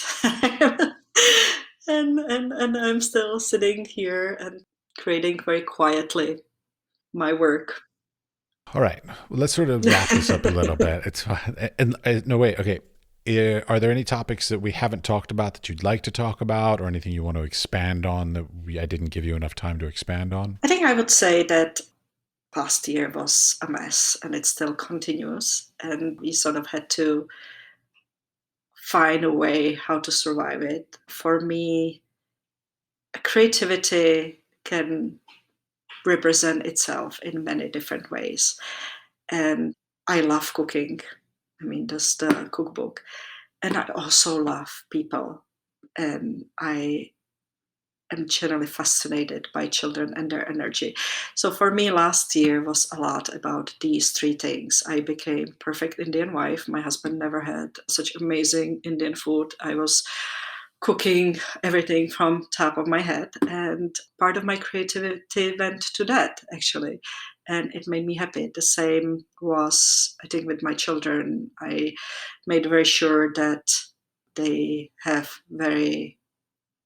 and I'm still sitting here and creating very quietly my work. All right, well, let's sort of wrap this up a little bit. It's fine. And no, wait, okay. Are there any topics that we haven't talked about that you'd like to talk about, or anything you want to expand on that I didn't give you enough time to expand on? I think I would say that past year was a mess, and it still continues, and we sort of had to find a way how to survive it. For me, creativity can represent itself in many different ways. And I love cooking. I mean, that's the cookbook. And I also love people. And I am generally fascinated by children and their energy. So for me, last year was a lot about these three things. I became perfect Indian wife. My husband never had such amazing Indian food. I was cooking everything from top of my head. And part of my creativity went to that, actually. And it made me happy. The same was, I think, with my children. I made very sure that they have very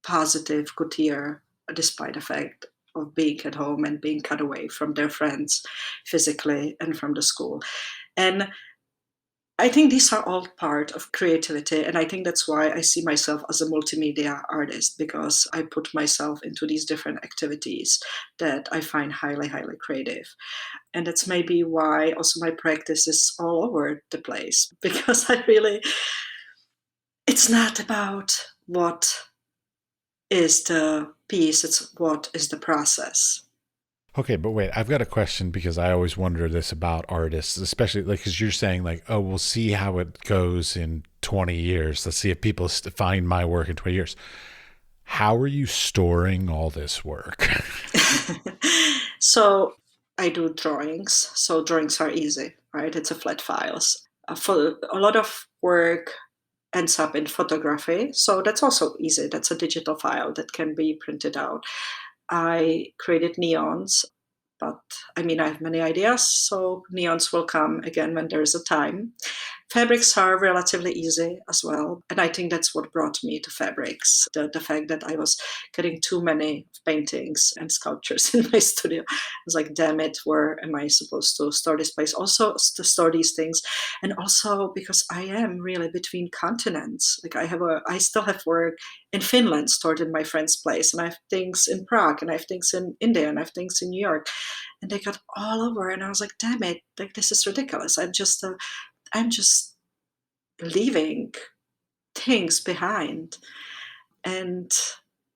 positive, good year, despite the fact of being at home and being cut away from their friends physically and from the school. And I think these are all part of creativity. And I think that's why I see myself as a multimedia artist, because I put myself into these different activities that I find highly, highly creative. And that's maybe why also my practice is all over the place, because it's not about what is the piece, it's what is the process. Okay, but wait, I've got a question because I always wonder this about artists, especially like because you're saying like, oh, we'll see how it goes in 20 years. Let's see if people find my work in 20 years. How are you storing all this work? So I do drawings. So drawings are easy, right? It's a flat files. For a lot of work ends up in photography. So that's also easy. That's a digital file that can be printed out. I created neons, but I mean, I have many ideas, so neons will come again when there is a time. Fabrics are relatively easy as well. And I think that's what brought me to fabrics. The fact that I was getting too many paintings and sculptures in my studio. I was like, damn it, where am I supposed to store this place? Also to store these things. And also because I am really between continents. Like I still have work in Finland stored in my friend's place. And I have things in Prague, and I have things in India, and I have things in New York. And they got all over. And I was like, damn it, like this is ridiculous. I'm just leaving things behind. And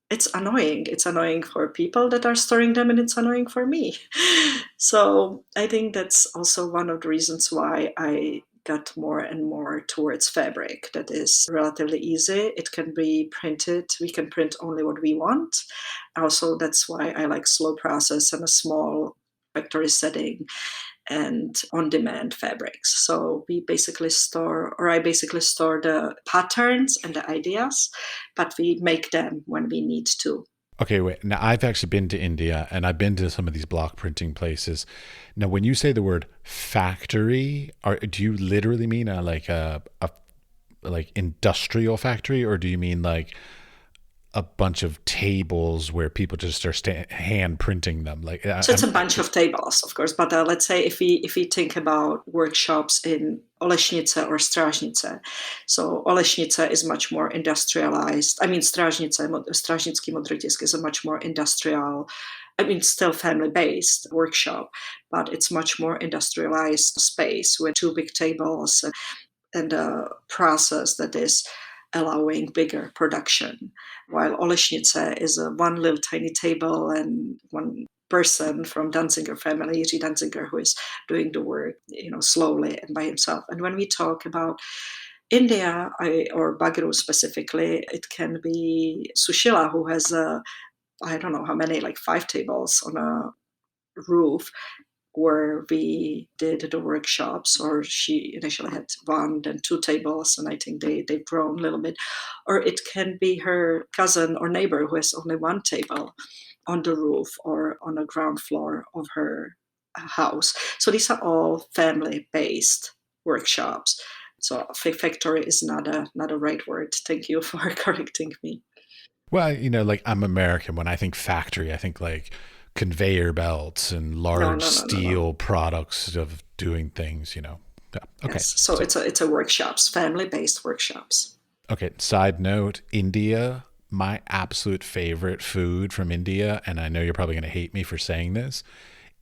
it's annoying. It's annoying for people that are storing them, and it's annoying for me. So I think that's also one of the reasons why I got more and more towards fabric that is relatively easy. It can be printed. We can print only what we want. Also, that's why I like slow process and a small factory setting and on-demand fabrics. So I basically store the patterns and the ideas, but we make them when we need to. Okay, wait. Now I've actually been to India and I've been to some of these block printing places. Now, when you say the word factory, do you literally mean a like industrial factory, or do you mean like a bunch of tables where people just are hand printing them? Like, So it's a bunch of tables, of course. But let's say if we think about workshops in Olešnice or Strážnice, so Olešnice is much more industrialized. I mean, Strážnický modrý tisk is a much more industrial, I mean, still family-based workshop, but it's much more industrialized space with two big tables and a process that is allowing bigger production. While Olešnice is a one little tiny table and one person from Danziger family, Jiří Danziger, who is doing the work, slowly and by himself. And when we talk about India or Bagru specifically, it can be Sushila, who has I don't know how many, like 5 tables on a roof where we did the workshops, or she initially had 1, then 2 tables, and I think they've grown a little bit. Or it can be her cousin or neighbor who has only 1 table on the roof or on the ground floor of her house. So these are all family-based workshops. So factory is not a right word. Thank you for correcting me. well, like I'm American. When I think factory, I think like conveyor belts and No, large no, no, no, no. steel products of doing things. Yeah. Okay. Yes. So So, it's a workshops, family-based workshops. okay. Side note, India, my absolute favorite food from India, and I know you're probably going to hate me for saying this,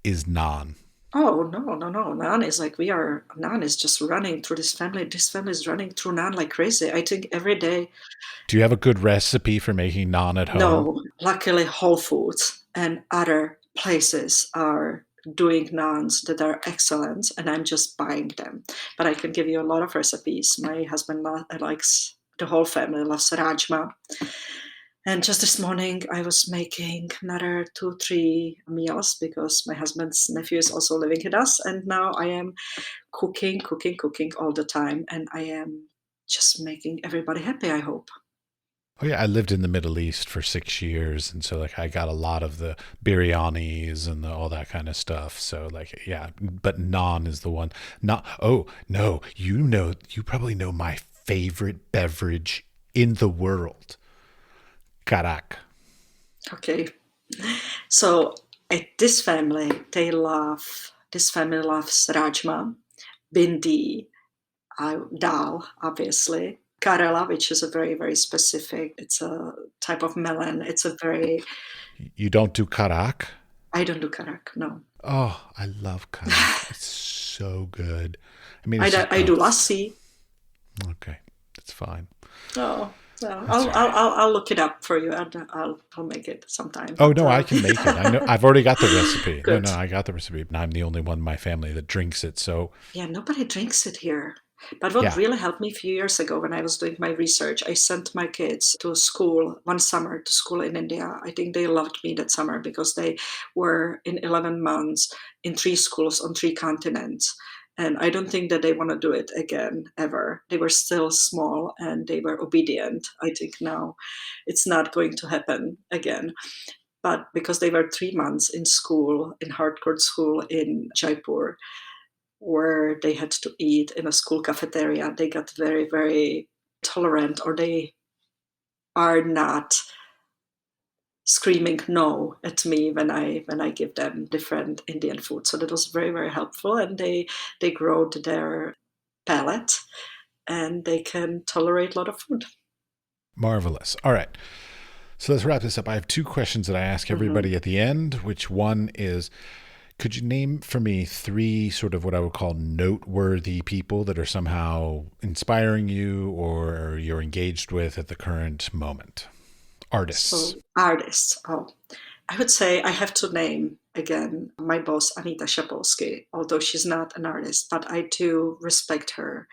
is naan. Oh, no, no, no. Nan is just running through this family. This family is running through Nan like crazy. I think every day. Do you have a good recipe for making naan at home? No, luckily Whole Foods and other places are doing naans that are excellent, and I'm just buying them. But I can give you a lot of recipes. My husband likes, the whole family loves rajma. And just this morning, I was making another 2, 3 meals because my husband's nephew is also living with us. And now I am cooking, cooking, cooking all the time. And I am just making everybody happy, I hope. Oh yeah, I lived in the Middle East for 6 years, and so like I got a lot of the biryanis and all that kind of stuff. So like yeah, but naan is the one. Not oh no, you probably know my favorite beverage in the world, karak. Okay. So this family, this family loves rajma, bindi, dal, obviously. Karela, which is a very, very specific, it's a type of melon. It's a very, You don't do karak? I don't do karak, no. Oh, I love karak. It's so good. I mean, it's just I oh, do lassi. okay, it's fine. Oh, well, That's all right. I'll look it up for you and I'll make it sometime. Oh But no, I can make it. I know. I've already got the recipe. No, good. no, I got the recipe. And I'm the only one in my family that drinks it. So Yeah, nobody drinks it here. But what yeah, really helped me a few years ago when I was doing my research, I sent my kids to school one summer to school in India. I think they loved me that summer because they were in 11 months in 3 schools on 3 continents. And I don't think that they want to do it again ever. They were still small and they were obedient. I think now it's not going to happen again. But because they were 3 months in school, in hardcore school in Jaipur, where they had to eat in a school cafeteria, they got very, very tolerant, or they are not screaming no at me when I give them different Indian food. So that was very, very helpful, and they growed their palate and they can tolerate a lot of food. marvelous. All right. So let's wrap this up. I have two questions that I ask Hmm. everybody at the end, which one is could you name for me three sort of what I would call noteworthy people that are somehow inspiring you or you're engaged with at the current moment? Artists. So artists, oh, I would say I have to name again my boss, Anita Shapolsky, although she's not an artist, but I do respect her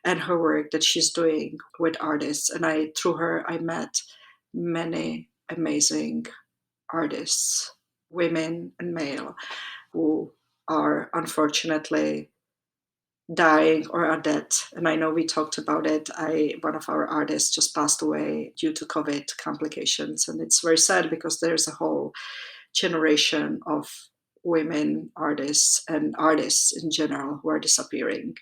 and her work that she's doing with artists. And through her, I met many amazing artists, women and male, who are unfortunately dying or are dead. And I know we talked about it. One of our artists just passed away due to COVID complications. And it's very sad because there's a whole generation of women artists and artists in general who are disappearing.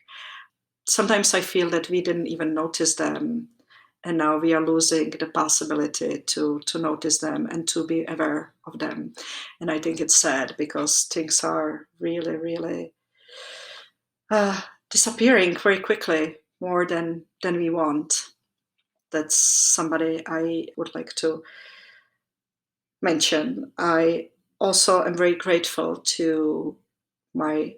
Sometimes I feel that we didn't even notice them, and now we are losing the possibility to notice them and to be aware of them. And I think it's sad because things are really, really disappearing very quickly, more than we want. That's somebody I would like to mention. I also am very grateful to my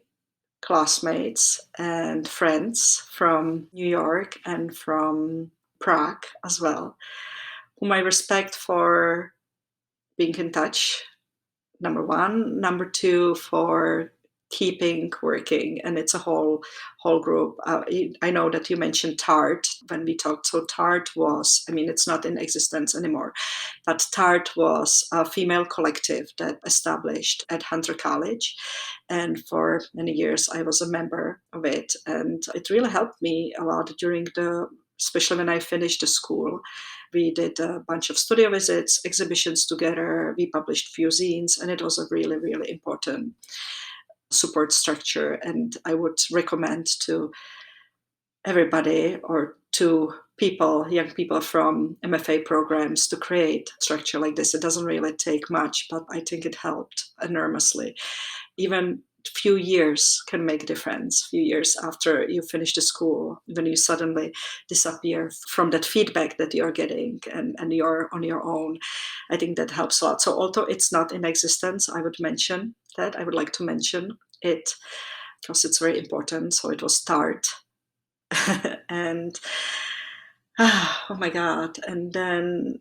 classmates and friends from New York and from Prague as well, whom I respect for being in touch, number one. Number two, for keeping working, and it's a whole group. I know that you mentioned Tart when we talked. So Tart was, I mean, it's not in existence anymore, but Tart was a female collective that established at Hunter College, and for many years I was a member of it, and it really helped me a lot during the, especially when I finished the school. We did a bunch of studio visits, exhibitions together. We published few zines, and it was a really, really important support structure. And I would recommend to everybody or to people, young people from MFA programs, to create structure like this. It doesn't really take much, but I think it helped enormously. Even few years can make a difference. Few years after you finish the school, when you suddenly disappear from that feedback that you're getting, and you're on your own, I think that helps a lot. So although it's not in existence, I would like to mention it because it's very important. So it was Start. And oh my god. And then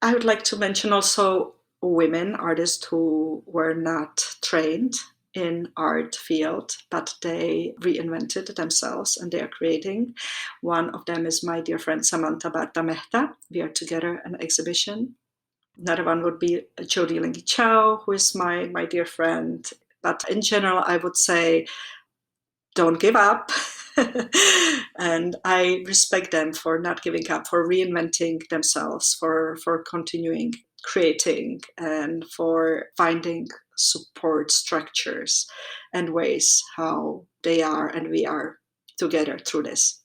I would like to mention also women artists who were not trained in art field, but they reinvented themselves and they are creating. One of them is my dear friend Samantha Barta Mehta. We are together in an exhibition. Another one would be Jodie Lingi Chow, who is my dear friend. But in general, I would say don't give up. And I respect them for not giving up, for reinventing themselves, for continuing creating, and for finding support structures and ways how they are and we are together through this.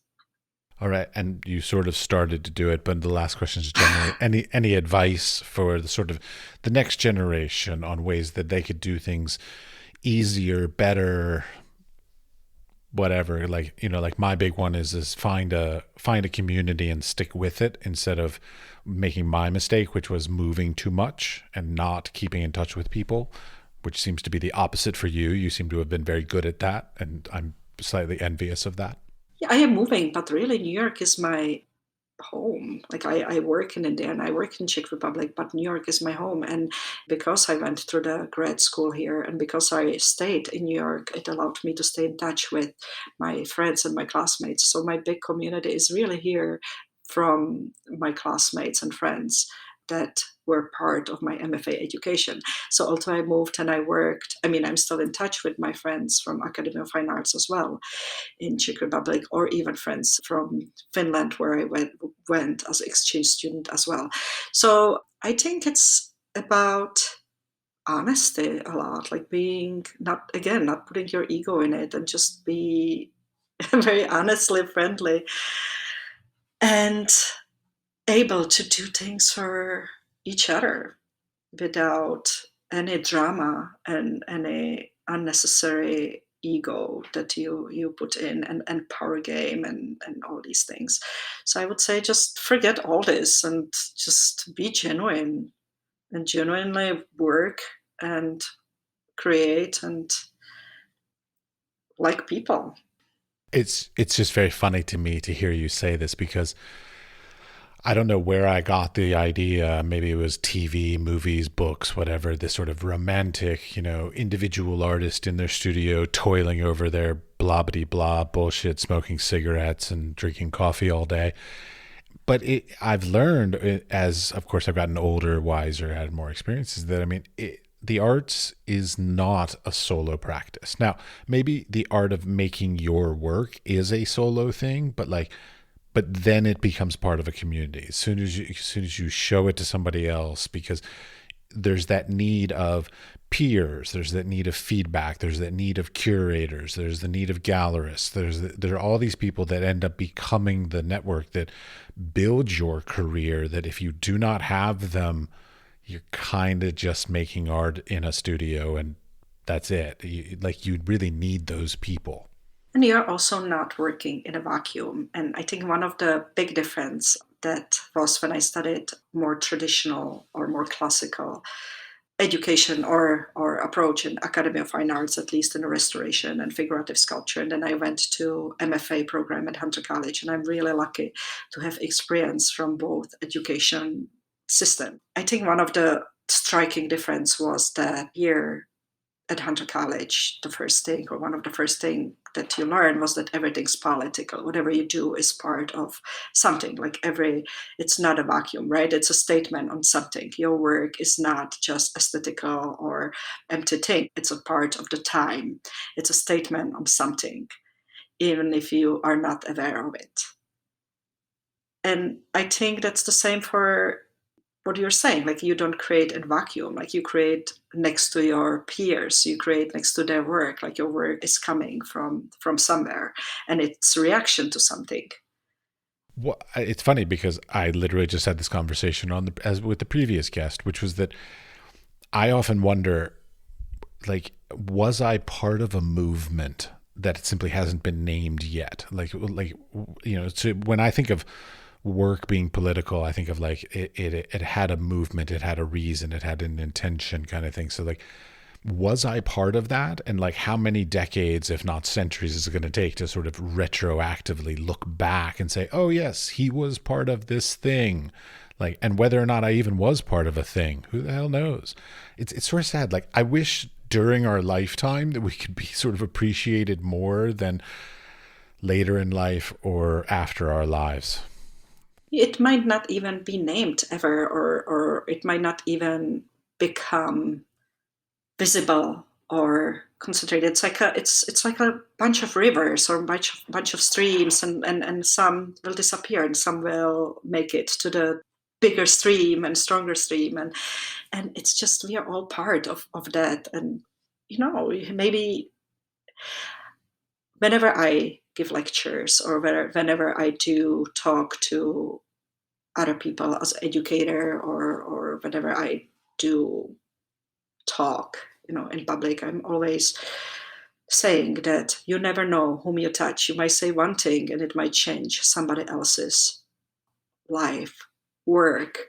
All right, and you sort of started to do it, but the last question is generally any advice for the sort of the next generation on ways that they could do things easier, better, whatever. Like, like my big one is find a community and stick with it instead of making my mistake, which was moving too much and not keeping in touch with people, which seems to be the opposite for you. You seem to have been very good at that, and I'm slightly envious of that. Yeah, I am moving, but really New York is my home. Like I work in India and I work in Czech Republic, but New York is my home. And because I went through the grad school here and because I stayed in New York, it allowed me to stay in touch with my friends and my classmates. So my big community is really here from my classmates and friends that were part of my MFA education. So although I moved and I worked, I mean, I'm still in touch with my friends from Academy of Fine Arts as well in Czech Republic, or even friends from Finland, where I went as exchange student as well. So I think it's about honesty a lot, like being not putting your ego in it, and just be very honestly friendly and able to do things for each other without any drama and any unnecessary ego that you put in, and power game and all these things. So I would say just forget all this and just be genuine and genuinely work and create and like people. It's just very funny to me to hear you say this because I don't know where I got the idea. Maybe it was TV, movies, books, whatever. This sort of romantic, individual artist in their studio toiling over their blah blah blah bullshit, smoking cigarettes and drinking coffee all day. But I've learned as, of course, I've gotten older, wiser, had more experiences, that the arts is not a solo practice. Now, maybe the art of making your work is a solo thing, but then it becomes part of a community as soon as you show it to somebody else, because there's that need of peers, there's that need of feedback, there's that need of curators, there's the need of gallerists, there are all these people that end up becoming the network that builds your career, that if you do not have them, you're kind of just making art in a studio and that's it. You really need those people. And you're also not working in a vacuum. And I think one of the big difference that was when I studied more traditional or more classical education or approach in Academy of Fine Arts, at least in the restoration and figurative sculpture. And then I went to MFA program at Hunter College, and I'm really lucky to have experience from both education system. I think one of the striking difference was that here at Hunter College, the first thing, or one of the first thing that you learn, was that everything's political. Whatever you do is part of something. It's not a vacuum, right? It's a statement on something. Your work is not just aesthetical or empty thing. It's a part of the time. It's a statement on something, even if you are not aware of it. And I think that's the same for what you're saying. Like, you don't create in vacuum. Like, you create next to your peers, you create next to their work. Like, your work is coming from somewhere, and it's a reaction to something. Well, it's funny because I literally just had this conversation as with the previous guest, which was that I often wonder, like, was I part of a movement that simply hasn't been named yet? So when I think of work being political, I think of like it had a movement, it had a reason, it had an intention, kind of thing. So like, was I part of that? And like, how many decades, if not centuries, is it going to take to sort of retroactively look back and say, oh yes, he was part of this thing? Like, and whether or not I even was part of a thing, who the hell knows? It's sort of sad. Like, I wish during our lifetime that we could be sort of appreciated more than later in life or after our lives. It might not even be named ever, or it might not even become visible or concentrated. It's like a bunch of rivers or bunch of streams, and some will disappear and some will make it to the bigger stream and stronger stream, and it's just, we are all part of that. And maybe whenever I give lectures or whenever I do talk to other people as educator, or whenever I do talk, in public, I'm always saying that you never know whom you touch. You might say one thing and it might change somebody else's life, work.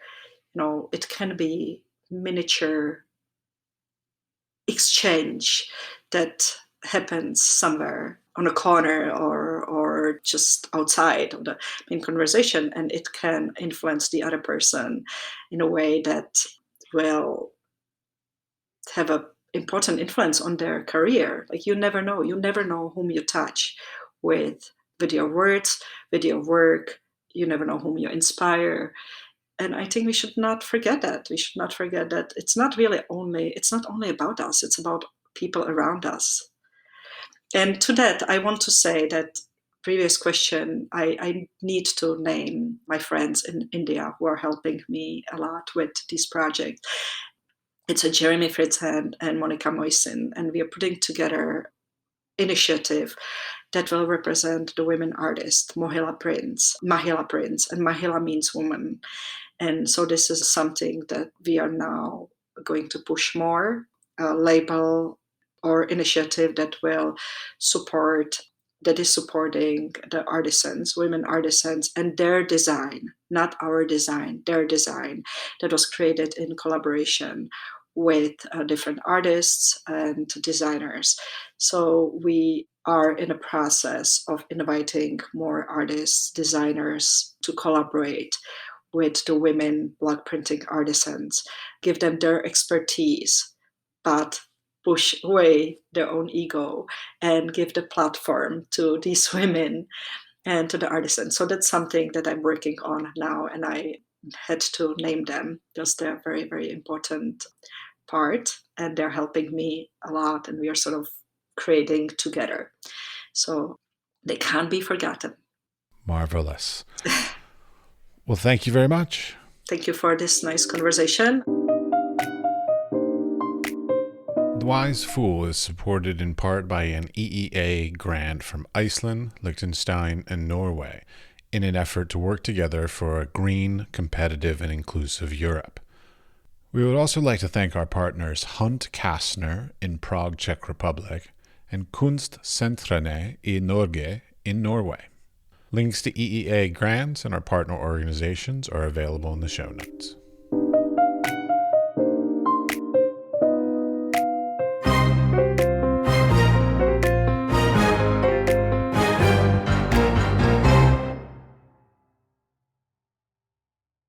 It can be miniature exchange that happens somewhere on a corner or just outside of the main conversation, and it can influence the other person in a way that will have an important influence on their career. Like, you never know whom you touch with your words, with your work. You never know whom you inspire. And I think we should not forget that. We should not forget that it's not only about us, it's about people around us. And to that, I want to say that previous question, I need to name my friends in India who are helping me a lot with this project. It's a Jeremy Fritzhand and Monica Moisin, and we are putting together initiative that will represent the women artists, Mahila Prince, and Mahila means woman. And so this is something that we are now going to push more, a label or initiative that is supporting the artisans, women artisans, and their design, not our design, their design, that was created in collaboration with different artists and designers. So we are in a process of inviting more artists, designers to collaborate with the women block printing artisans, give them their expertise, but push away their own ego and give the platform to these women and to the artisans. So that's something that I'm working on now, and I had to name them because they're very, very important part, and they're helping me a lot, and we are sort of creating together. So they can't be forgotten. Marvelous. Well, thank you very much. Thank you for this nice conversation. The Wise Fool is supported in part by an EEA grant from Iceland, Liechtenstein, and Norway in an effort to work together for a green, competitive, and inclusive Europe. We would also like to thank our partners Hunt Kastner in Prague, Czech Republic, and Kunstsentrene i Norge in Norway. Links to EEA grants and our partner organizations are available in the show notes.